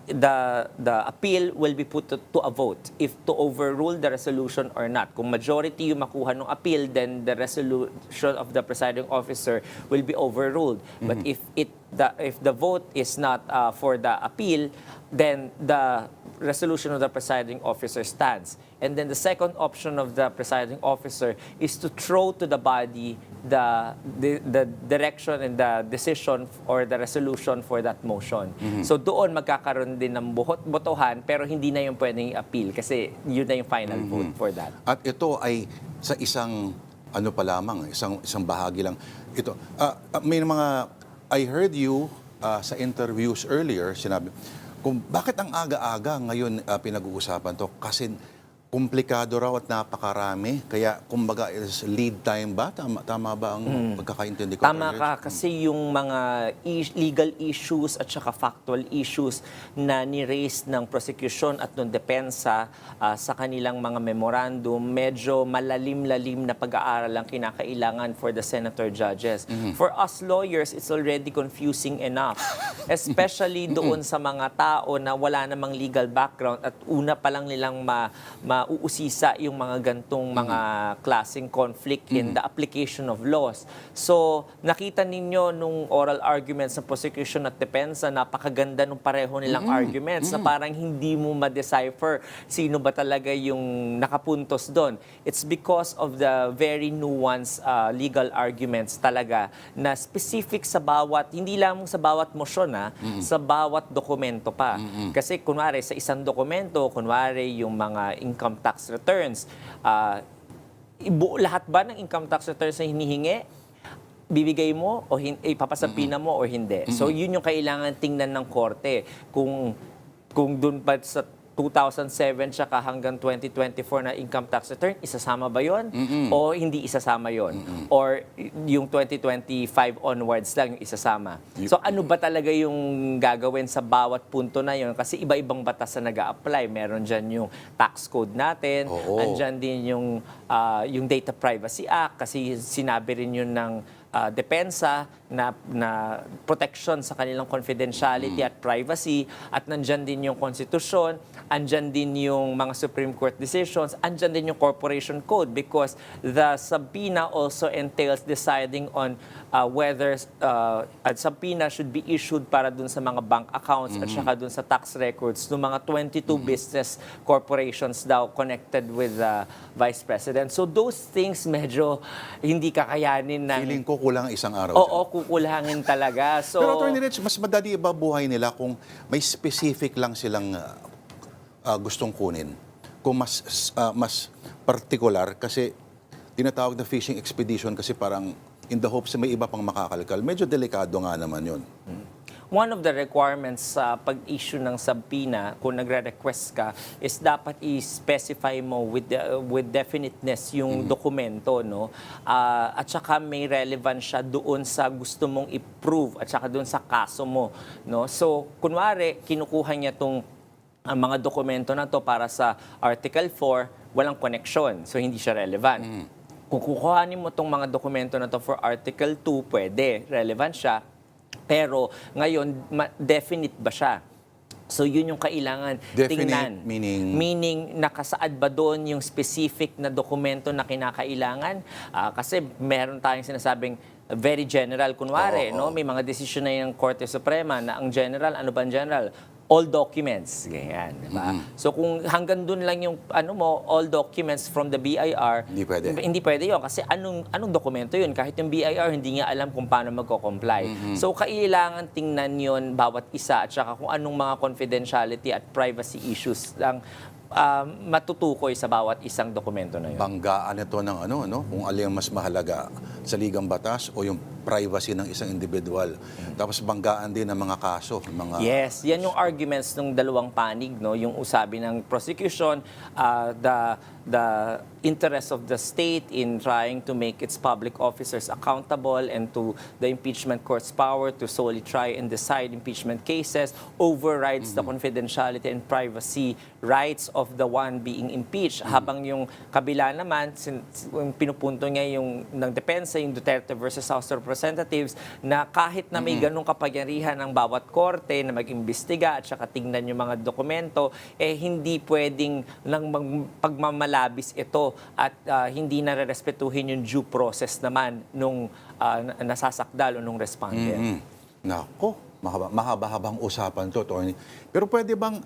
the appeal will be put to a vote if to overrule the resolution or not. Kung majority yung makuha ng appeal, then the resolution of the presiding officer will be overruled. But if the vote is not for the appeal, then the resolution of the presiding officer stands. And then the second option of the presiding officer is to throw to the body the direction and the decision or the resolution for that motion. So doon magkakaroon din ng botohan pero hindi na yung pwedeng i-appeal kasi yun na yung final vote for that. At ito ay sa isang ano pa lamang, isang bahagi lang. Ito, may mga, I heard you sa interviews earlier, sinabi, kung bakit ang aga-aga ngayon pinag-uusapan to? Kasi komplikado raw at napakarami. Kaya, kumbaga, is lead time ba? Tama ba ang pagkakaintindi ko? Tama ka, kasi yung mga legal issues at saka factual issues na ni-raise ng prosecution at ng depensa sa kanilang mga memorandum, medyo malalim-lalim na pag-aaral ang kinakailangan for the senator judges. For us lawyers, it's already confusing enough. Especially doon sa mga tao na wala namang legal background at una pa lang nilang mauusisa yung mga gantong mga klaseng conflict in the application of laws. So, nakita ninyo nung oral arguments ng prosecution at depensa, napakaganda nung pareho nilang arguments na parang hindi mo ma-decipher sino ba talaga yung nakapuntos doon. It's because of the very nuanced legal arguments talaga na specific sa bawat, hindi lamang sa bawat motion, sa bawat dokumento pa. Kasi kunwari sa isang dokumento, kunwari yung mga income tax returns, lahat ba ng income tax returns na hinihingi, bibigay mo o ipapasapina mo o hindi. So yun yung kailangan tingnan ng korte. Kung doon pa sa 2007 tsaka hanggang 2024 na income tax return, isasama ba yon o hindi isasama yon? Or yung 2025 onwards lang yung isasama? So ano ba talaga yung gagawin sa bawat punto na yon? Kasi iba-ibang batas na nag-a-apply. Meron dyan yung tax code natin, andyan din yung Data Privacy Act, kasi sinabi rin yun ng depensa na protection sa kanilang confidentiality at privacy, at nandyan din yung konstitusyon, andyan din yung mga Supreme Court decisions, andyan din yung corporation code, because the subpoena also entails deciding on whether a subpoena should be issued para dun sa mga bank accounts at saka dun sa tax records ng mga 22 business corporations daw connected with the Vice President. So those things medyo hindi kakayanin ng... Feeling ko kulang isang araw. Oo, kukulangin talaga. So, Pero Attorney Rich, mas madali ba buhay nila kung may specific lang silang gustong kunin? Kung mas particular, kasi tinatawag na fishing expedition kasi parang in the hopes na may iba pang makakalkal. Medyo delikado nga naman yun. one of the requirements sa pag-issue ng subpoena, kung nagre-request ka, is dapat i-specify mo with definiteness yung dokumento, no? At saka may relevance siya doon sa gusto mong i-prove at saka doon sa kaso mo, no? So, kunwari, kinukuha niya tong ang mga dokumento na to para sa Article 4, walang connection, so hindi siya relevant. Kung kukuhanin mo tong mga dokumento na to for Article 2, pwede, relevant siya. Pero ngayon, definite ba siya? So yun yung kailangan Definite tingnan. meaning? Nakasaad ba doon yung specific na dokumento na kinakailangan? Kasi meron tayong sinasabing very general. Kunwari, no? May mga desisyon na yung Korte Suprema na ang general, ano ba ang general? All documents, ganyan, diba? So kung hanggang dun lang yung all documents from the BIR, Hindi pwede. Hindi pwede yun kasi anong dokumento yun? Kahit yung BIR hindi nga alam kung paano magko-comply. So kailangan tingnan yun bawat isa at saka kung anong mga confidentiality at privacy issues lang matutukoy sa bawat isang dokumento na yun. Banggaan ito ng kung alin ang mas mahalaga sa ligang batas o yung privacy ng isang individual. Tapos banggaan din ng mga kaso. Yes, yan yung arguments ng dalawang panig, no? Yung usabi ng prosecution, the interest of the state in trying to make its public officers accountable and to the impeachment court's power to solely try and decide impeachment cases overrides the confidentiality and privacy rights of the one being impeached. Habang yung kabila naman, yung pinupunto niya yung ng depensa, yung Duterte versus House of Representatives, na kahit na may ganong kapangyarihan ng bawat korte na mag-imbestiga at saka tingnan yung mga dokumento, hindi pwedeng lang pagmamalabis ito at hindi nare-respetuhin yung due process naman nung nasasakdal o nung respondent. Nako, mahaba-habang usapan to, Tony. Pero pwede bang,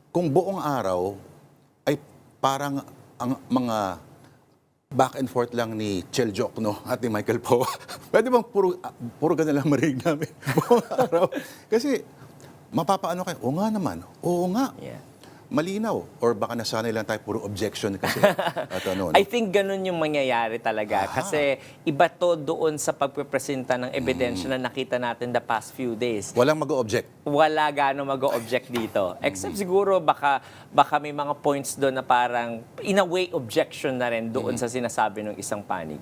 kung buong araw ay parang ang mga back and forth lang ni Chel Jokno at ni Michael Poe, pwede bang puro ganun lang marinig namin buong araw? Kasi mapapaano kayo, oo nga naman, oo nga. Yeah. malinaw. Or baka nasanay lang tayo puro objection kasi. At ano, no? I think ganun yung mangyayari talaga. Kasi iba to doon sa pagpipresenta ng ebidensya na nakita natin the past few days. Walang mag-object. Wala gano'ng mag-object dito. Except siguro baka may mga points doon na parang in a way objection na rin doon sa sinasabi ng isang panig.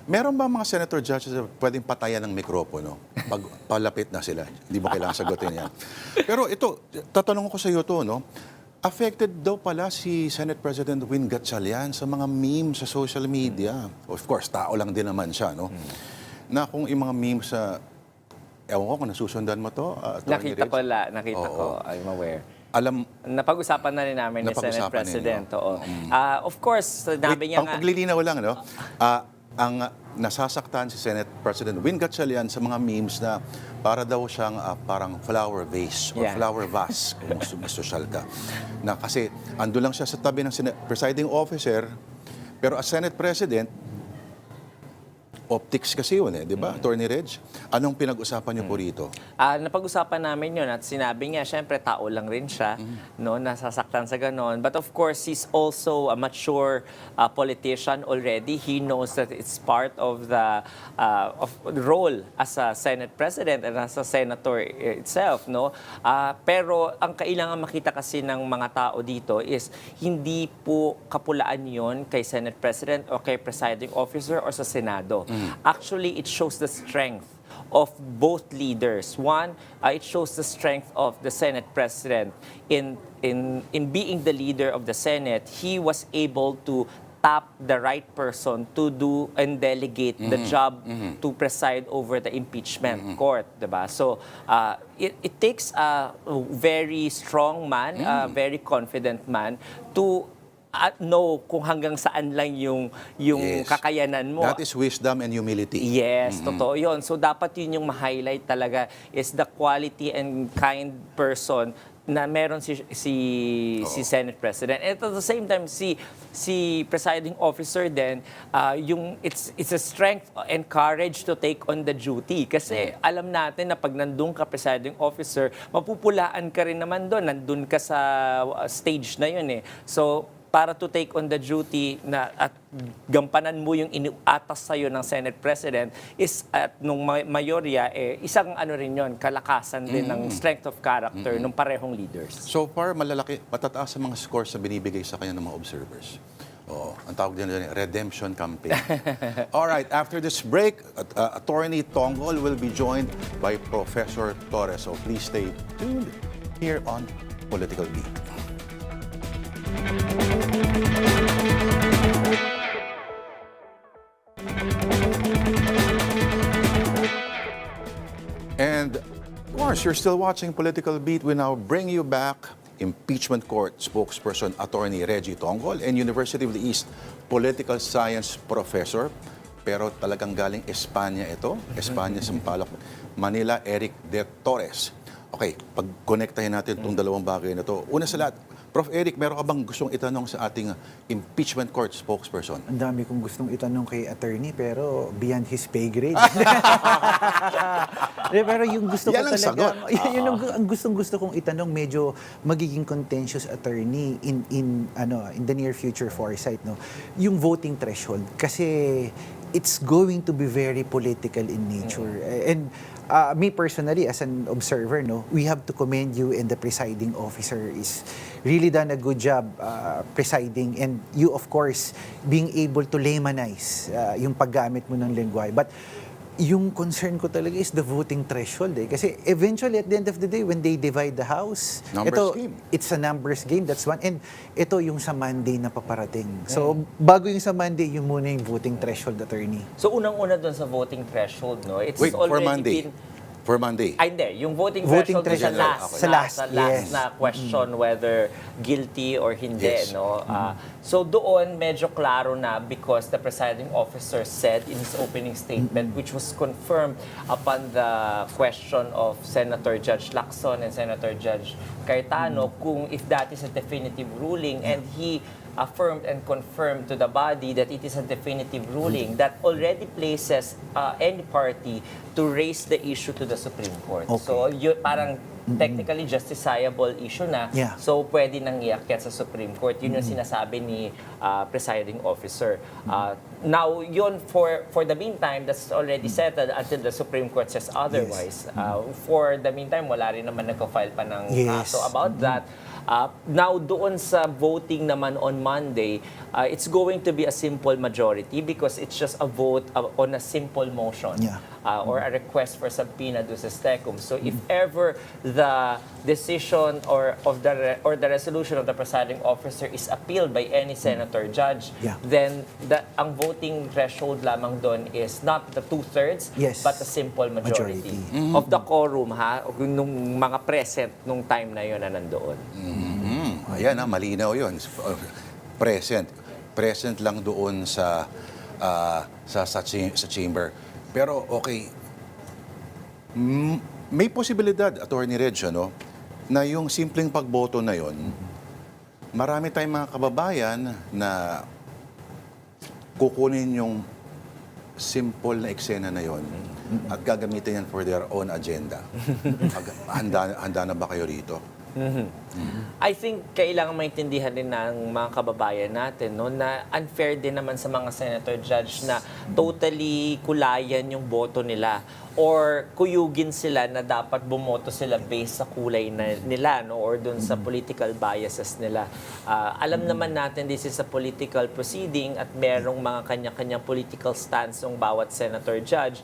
Meron ba mga senator judges na pwedeng patayan ng mikropono pag palapit na sila? Hindi mo kailangan sagutin yan. Pero ito, tatanong ko sa iyo to, no? Affected daw pala si Senate President Win Gatchalian sa mga memes sa social media. Of course, tao lang din naman siya, no? Na kung yung mga memes sa... ewan ko kung nasusundan mo to, Attorney Nakita Reg. ko nakita ko, I'm aware. Alam, Napag-usapan na rin namin ni Senate Napag-usapan President. ninyo. Oo. Of course, sabi niya pang nga... paglilinaw lang, no? Ang nasasaktan si Senate President Win Gatchalian sa mga memes na para daw siyang parang flower vase or Yeah. flower vase kung gusto social ka. Na kasi ando lang siya sa tabi ng presiding officer, pero as Senate President, optics kasi yun di ba, Attorney Reg? Anong pinag-usapan niyo po rito? Napag-usapan namin yun at sinabi niya, syempre tao lang rin siya, no, nasasaktan sa ganon. But of course, he's also a mature politician already. He knows that it's part of the role as a Senate President and as a Senator itself, no? Pero ang kailangan makita kasi ng mga tao dito is hindi po kapulaan yon kay Senate President o kay Presiding Officer o sa Senado. Actually, it shows the strength of both leaders. One, it shows the strength of the Senate President in being the leader of the Senate. He was able to tap the right person to do and delegate the job to preside over the impeachment court, diba? So it takes a very strong man, a very confident man to know kung hanggang saan lang yung Yes. kakayanan mo. That is wisdom and humility. Yes, totoo yun. So dapat yun yung ma-highlight talaga is the quality and kind person na meron si Senate President. And at the same time, si presiding officer din, it's a strength and courage to take on the duty. Kasi alam natin na pag nandun ka presiding officer, mapupulaan ka rin naman doon. Nandun ka sa stage na yun eh. So, para to take on the duty na at gampanan mo yung iniatas sa'yo ng Senate President is at nung mayorya, isang ano rin yun, kalakasan din ng strength of character ng parehong leaders. So far, matataas sa mga scores na binibigay sa kanya ng mga observers. Oo, ang tawag din nila, redemption campaign. All right, after this break, Attorney Tongol will be joined by Professor Torres. So please stay tuned here on Political Beat. And of course, you're still watching Political Beat. We now bring you back Impeachment Court spokesperson Attorney Reggie Tongol and University of the East Political Science Professor. Pero talagang galing Espanya ito. Espanya, Sampaloc, Manila, Eric De Torres. Okay, pag-connectahin natin itong dalawang bagay na to. Una sa lahat, Prof. Eric, meron ka bang gustong itanong sa ating Impeachment Court spokesperson? Ang dami kong gustong itanong kay attorney pero beyond his pay grade. Pero yung gusto Yan ko ang talaga, sagot. yun ang gustong-gusto kong itanong, medyo magiging contentious attorney in the near future foresight, no. Yung voting threshold kasi it's going to be very political in nature. And me personally, as an observer, no, we have to commend you, and the presiding officer is really done a good job presiding, and you, of course, being able to laymanize yung paggamit mo ng lengguwahe. But yung concern ko talaga is the voting threshold kasi eventually at the end of the day when they divide the house, Numbers game. it's a numbers game, that's one. And ito yung sa Monday na paparating. So bago yung sa Monday, yung muna yung voting threshold, attorney. So unang-una doon sa voting threshold, no? It's Wait, for already Monday. been... For Monday. Ay, hindi. Yung voting Voting threshold threshold. sa last. Sa last, yes. Na question whether guilty or hindi, Yes. no? So doon, medyo klaro na because the presiding officer said in his opening statement, which was confirmed upon the question of Senator Judge Lacson and Senator Judge Cayetano, kung if that is a definitive ruling, and he affirmed and confirmed to the body that it is a definitive ruling that already places any party to raise the issue to the Supreme Court. Okay. So, parang technically justiciable issue na. Yeah. So, pwede nang iakyat sa Supreme Court. Yun yung sinasabi ni presiding officer. Now, yun, for the meantime, that's already settled until the Supreme Court says otherwise. For the meantime, wala rin naman nagka-file pa ng Yes. kaso about that. Now, doon sa voting naman on Monday, it's going to be a simple majority because it's just a vote on a simple motion. Yeah. Or a request for subpoena duces tecum. So if ever the decision or the resolution of the presiding officer is appealed by any senator judge, Yeah. then ang voting threshold lamang doon is not the 2/3, Yes. but a simple majority, Majority. of the quorum nung mga present nung time na yun na nandoon. Ayan, malinaw yun. Present. Present lang doon sa chamber. Pero okay, may posibilidad, Attorney Reg, ano, na yung simpleng pagboto na yon, marami tayong mga kababayan na kukunin yung simple na eksena na yon at gagamitin yan for their own agenda. Handa na ba kayo rito? I think kailangan maintindihan din ng mga kababayan natin no, na unfair din naman sa mga senator judge na totally kulayan yung boto nila or kuyugin sila na dapat bumoto sila based sa kulay nila no, or dun sa political biases nila. Alam naman natin this is a political proceeding at merong mga kanya-kanyang political stance ng bawat senator judge.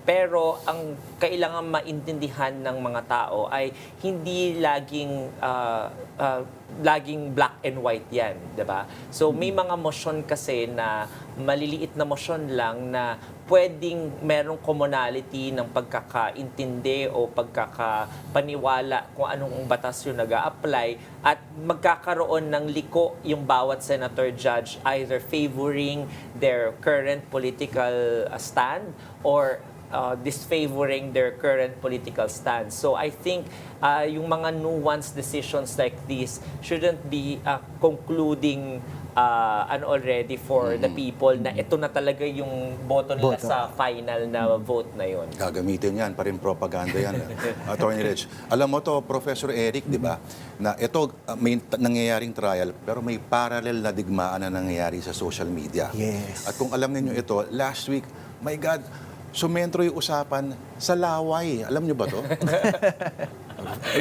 Pero ang kailangan maintindihan ng mga tao ay hindi laging black and white yan, 'di ba? So may mga motion kasi na maliliit na motion lang na pwedeng merong commonality ng pagkakaintindi o pagkakapaniwala kung anong batas yung nag-a-apply at magkakaroon ng liko yung bawat senator judge either favoring their current political stand or disfavoring their current political stance. So I think yung mga nuanced decisions like this shouldn't be concluding already for the people na ito na talaga yung boto nila sa final na vote na yon. Gagamitin yan, pa rin propaganda yan. Attorney Reg, alam mo to, Professor Eric, di ba, na ito may nangyayaring trial, pero may parallel na digmaan na nangyayari sa social media. Yes. At kung alam niyo ito, last week, my God, sumentro yung usapan sa laway. Alam niyo ba to?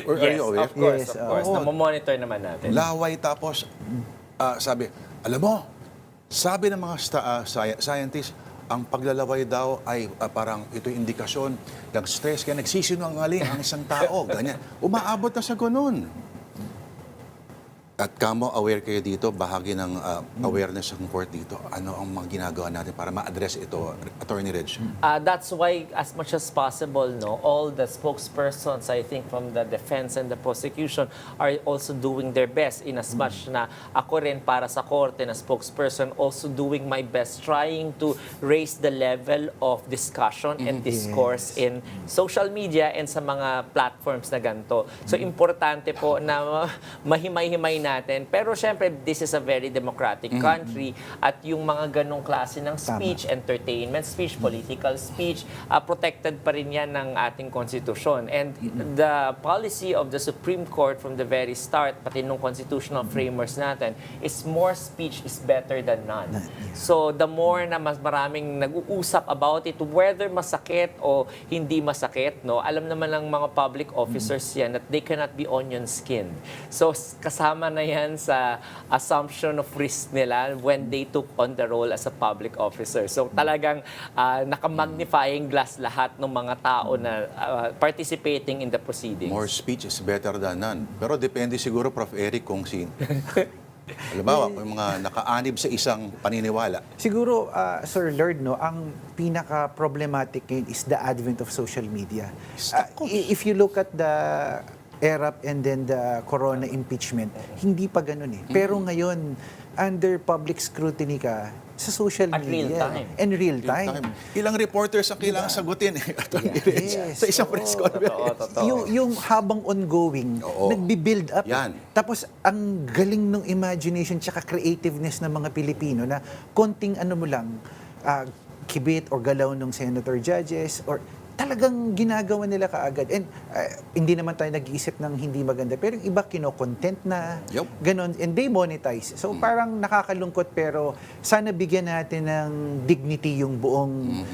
Or are Yes, you aware? of course, Yes, of course. oo. Namomonitor naman natin. Laway tapos, sabi, alam mo, sabi ng mga scientists, ang paglalaway daw ay parang ito yung indikasyon ng stress, kaya nagsisinungaling ang isang tao, ganyan. Umaabot na sa ganun. At kamo, aware kayo dito, bahagi ng awareness ng court dito. Ano ang mga ginagawa natin para ma-address ito, Attorney Reg? That's why, as much as possible, no, all the spokespersons, I think, from the defense and the prosecution are also doing their best in as much na ako rin para sa korte na spokesperson also doing my best trying to raise the level of discussion and discourse in social media and sa mga platforms na ganito. So, importante po na mahimay-himay natin. Pero syempre, this is a very democratic country at yung mga ganong klase ng speech, entertainment speech, political speech, protected pa rin yan ng ating konstitusyon. And the policy of the Supreme Court from the very start, pati nung constitutional framers natin, is more speech is better than none. So the more na mas maraming nag-uusap about it, whether masakit o hindi masakit, no, alam naman ng mga public officers yan that they cannot be onion skinned. So kasama na yan sa assumption of risk nila when they took on the role as a public officer. So talagang naka-magnifying glass lahat ng mga tao na participating in the proceedings. More speech is better than none. Pero depende siguro, Prof. Eric, kung halimbawa, kung yung mga nakaanib sa isang paniniwala. Siguro, Sir Lord, no, ang pinaka-problematic ngayon is the advent of social media. If you look at the ERAP and then the Corona impeachment, hindi pa ganun eh. Pero ngayon, under public scrutiny ka, sa social At media. real time. And real time. Ilang reporters ang kailangan sagutin Attorney Reg, Yes. sa isang press conference. Totoo. Yung habang ongoing, Oo. nagbi-build up. Yan. Tapos, ang galing ng imagination tsaka creativeness ng mga Pilipino na konting ano mo lang, kibit or galaw ng senator judges or talagang ginagawa nila kaagad. And hindi naman tayo nag-iisip ng hindi maganda. Pero yung iba kino-content na, Yup. ganon. And they monetize. So parang nakakalungkot pero sana bigyan natin ng dignity yung buong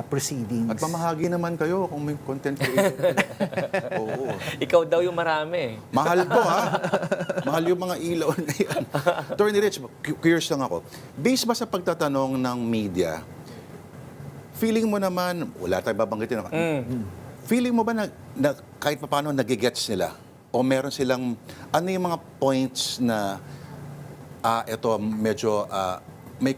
proceedings. At mamahagi naman kayo kung may content creator. Oo. Ikaw daw yung marami. Mahal to, ha? Mahal yung mga ilaw na yan. Attorney Rich, curious lang ako. Based ba sa pagtatanong ng media, feeling mo naman, wala tayong babanggitin. Feeling mo ba na kahit paano nagigets nila? O meron silang, ano yung mga points na, ito medyo may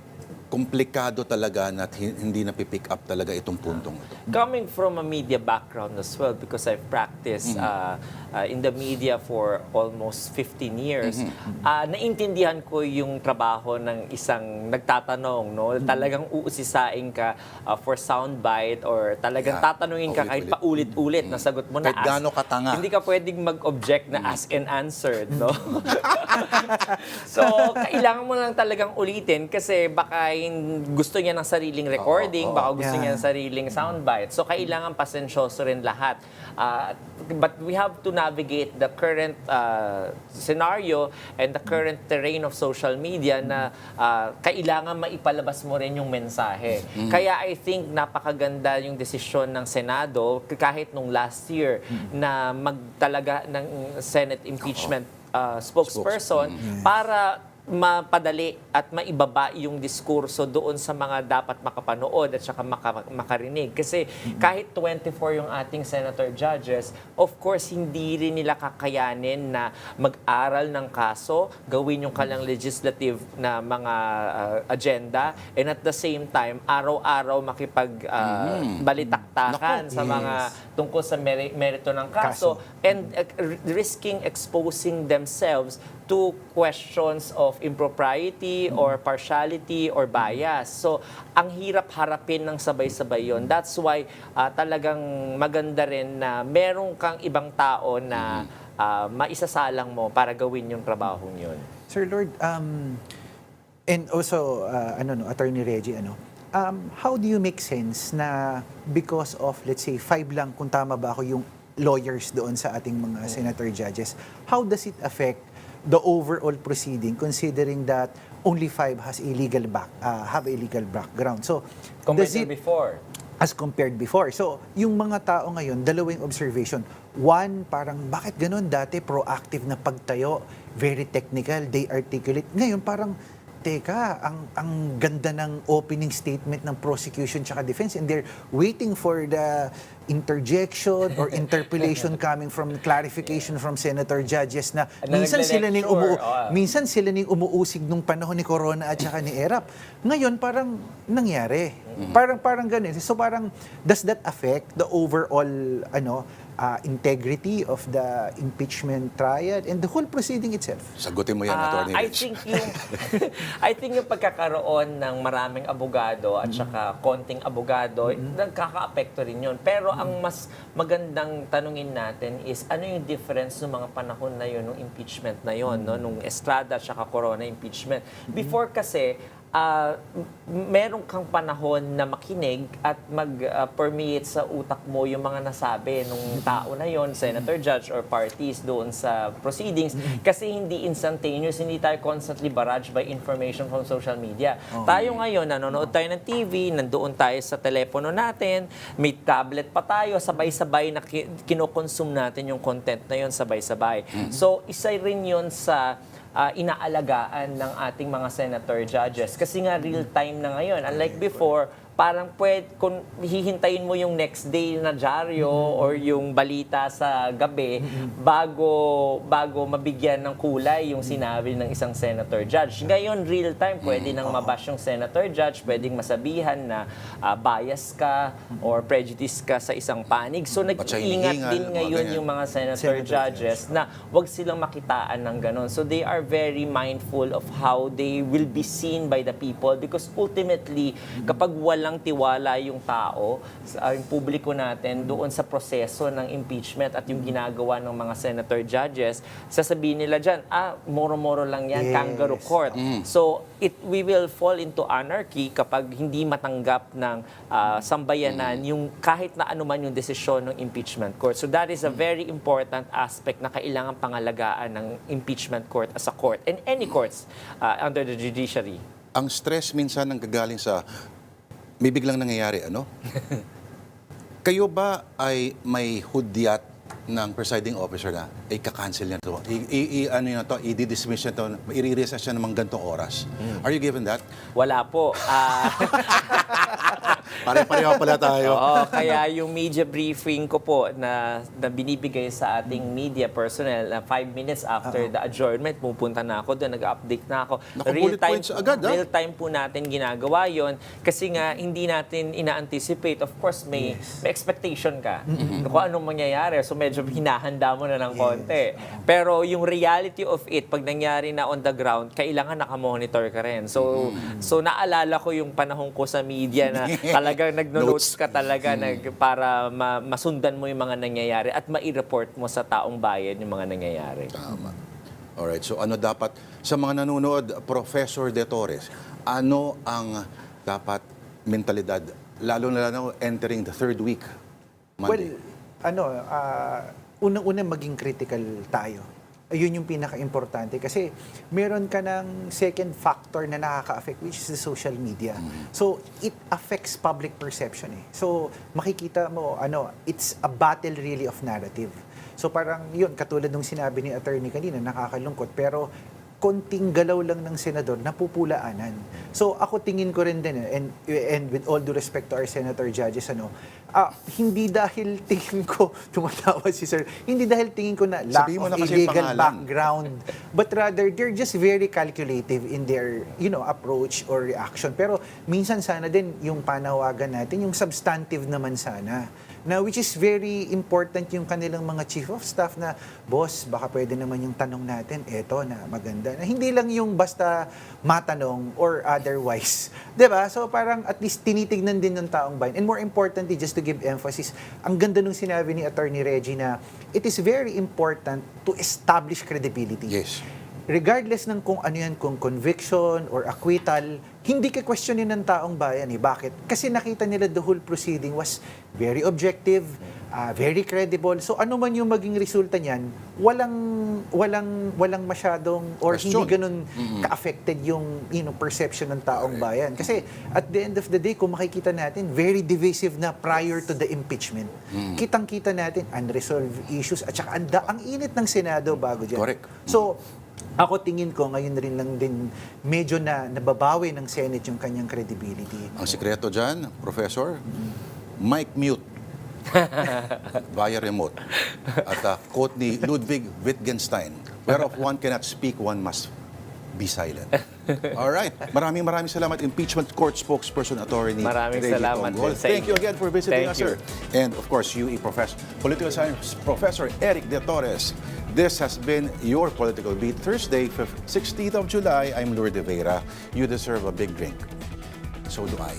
komplikado talaga na hindi na pipick up talaga itong puntong ito? Coming from a media background as well, because I've practiced in the media for almost 15 years, naintindihan ko yung trabaho ng isang nagtatanong, no? Talagang uusisain ka for soundbite or talagang tatanungin ka kahit paulit-ulit na sagot mo na Kahit gaano katanga. Hindi ka pwedeng mag-object na ask and answered, no? So, kailangan mo lang talagang ulitin kasi baka gusto niya ng sariling recording, baka gusto niya ng sariling soundbite. So, kailangan pasensyoso rin lahat. But we have to navigate the current scenario and the current terrain of social media na kailangan maipalabas mo rin yung mensahe. Kaya I think napakaganda yung desisyon ng Senado kahit nung last year na magtalaga ng Senate impeachment spokesperson para mapadali at maibaba yung diskurso doon sa mga dapat makapanood at saka makarinig. Kasi kahit 24 yung ating senator judges, of course, hindi rin nila kakayanin na mag-aral ng kaso, gawin yung kanilang legislative na mga agenda, and at the same time, araw-araw balitaktakan sa mga tungkol sa merito ng kaso, and risking exposing themselves to questions of impropriety or partiality or bias. So, ang hirap harapin ng sabay-sabay yon. That's why talagang maganda rin na merong kang ibang tao na maisasalang mo para gawin yung trabahong yun. Sir Lord, and also, Attorney Reggie, how do you make sense na because of, let's say, 5 lang, kung tama ba ako, yung lawyers doon sa ating mga senator judges, how does it affect the overall proceeding considering that only 5 have a legal background? So, Compared to before. As compared before. So, yung mga tao ngayon, dalawang observation. One, parang bakit ganun? Dati proactive na pagtayo, very technical, they articulate. Ngayon, parang teka, ang ganda ng opening statement ng prosecution tsaka defense and they're waiting for the interjection or interpolation coming from clarification from senator judges na minsan sila ning umuusig nung panahon ni Corona at saka ni Erap. Ngayon parang nangyari. Parang ganun. So parang does that affect the overall integrity of the impeachment trial and the whole proceeding itself? Sagutin mo yan, Attorney Rich. I think yung pagkakaroon ng maraming abogado at saka konting abogado, nagkaka-apekto rin yun. Pero ang mas magandang tanungin natin is ano yung difference ng mga panahon na yun, nung impeachment na yun, no? Nung Estrada at saka Corona impeachment. Before kasi, meron kang panahon na makinig at mag-permeate sa utak mo yung mga nasabi nung tao na yon, senator, judge, or parties doon sa proceedings. Kasi hindi instantaneous, hindi tayo constantly barraged by information from social media. Tayo ngayon, nanonood tayo ng TV, nandoon tayo sa telepono natin, may tablet pa tayo, sabay-sabay na kinokonsume natin yung content na yon sabay-sabay. So, isa rin yun sa inaalagaan ng ating mga senator judges. Kasi nga real time na ngayon. Unlike before, parang kung hihintayin mo yung next day na dyaryo or yung balita sa gabi bago mabigyan ng kulay yung sinabi ng isang senator judge. Ngayon, real time, pwede nang mabash yung senator judge, pwedeng masabihan na bias ka or prejudice ka sa isang panig. So, nag-iingat din ngayon yung mga senator judges na wag silang makitaan ng ganon. So, they are very mindful of how they will be seen by the people because ultimately, kapag walang walang tiwala yung tao, yung publiko natin doon sa proseso ng impeachment at yung ginagawa ng mga senator judges, sasabihin nila dyan, moro-moro lang yan, Yes. kangaroo court. So, we will fall into anarchy kapag hindi matanggap ng sambayanan yung kahit na anuman yung desisyon ng impeachment court. So, that is a very important aspect na kailangan pangalagaan ng impeachment court as a court and any courts under the judiciary. Ang stress minsan nanggagaling sa may biglang nangyayari, ano? Kayo ba ay may hudyat ng presiding officer na i-cancel niya to? Ano yun to? I-dismiss niya to? I-recess siya ng gantong oras? Are you given that? Wala po. Pare-pareho pala tayo. Oo, kaya yung media briefing ko po na binibigay sa ating media personnel na 5 minutes after the adjournment, pupunta na ako doon, nag-update na ako. Naku, bullet points agad, ha? Real time po natin ginagawa yon kasi nga hindi natin ina-anticipate. Of course, may expectation ka kung anong mangyayari. So medyo hinahanda mo na ng konti. Pero yung reality of it, pag nangyari na on the ground, kailangan nakamonitor ka rin. So naalala ko yung panahon ko sa media na talagang nagno-notes ka talaga para masundan mo yung mga nangyayari at mai-report mo sa taong bayan yung mga nangyayari. Tama. Alright, so ano dapat, sa mga nanonood, Professor De Torres, ano ang dapat mentalidad, lalo na entering the third week, Monday? Well, unang-una maging critical tayo. Ayun yung pinaka-importante kasi meron ka ng second factor na nakaka-affect, which is the social media. So it affects public perception eh. So makikita mo, it's a battle really of narrative. So parang yun, katulad nung sinabi ni attorney kanina, nakakalungkot, pero konting galaw lang ng senador, napupulaanan. So ako tingin ko rin din, and with all due respect to our senator judges, hindi dahil tingin ko, tumatawa si sir, hindi dahil tingin ko na lack Sabihin mo of na a kasi legal pangalan. background, but rather they're just very calculative in their, approach or reaction. Pero minsan sana din yung panawagan natin, yung substantive naman sana. Na which is very important yung kanilang mga chief of staff na, boss, baka pwede naman yung tanong natin, eto na, maganda. Na hindi lang yung basta matanong or otherwise. 'Di ba? So parang at least tinitignan din ng taong bayan. And more importantly, just to give emphasis, ang ganda nung sinabi ni Attorney Reggie na it is very important to establish credibility. Yes. Regardless ng kung ano yan, kung conviction or acquittal, hindi ka questionin ng taong bayan eh. Bakit? Kasi nakita nila the whole proceeding was very objective, very credible. So ano man yung maging resulta niyan, walang masyadong or Question. hindi ganun ka-affected yung perception ng taong bayan. Kasi at the end of the day, kung makikita natin, very divisive na prior to the impeachment. Kitang-kita natin unresolved issues at saka ang init ng Senado bago dyan. Correct. So, ako tingin ko ngayon rin lang din medyo na nababawi ng Senate yung kanyang credibility. Ang sikreto dyan, Professor, mic mute via remote. At quote ni Ludwig Wittgenstein, whereof one cannot speak, one must be silent. All right. Maraming salamat, Impeachment Court Spokesperson Attorney Maraming Reggie salamat Tonggol. din sa Thank you inyo. again for visiting Thank us, sir. And of course, Political Science Professor Eric De Torres. This has been your Political Beat Thursday, 16th of July. I'm Lourdes Vera. You deserve a big drink. So do I.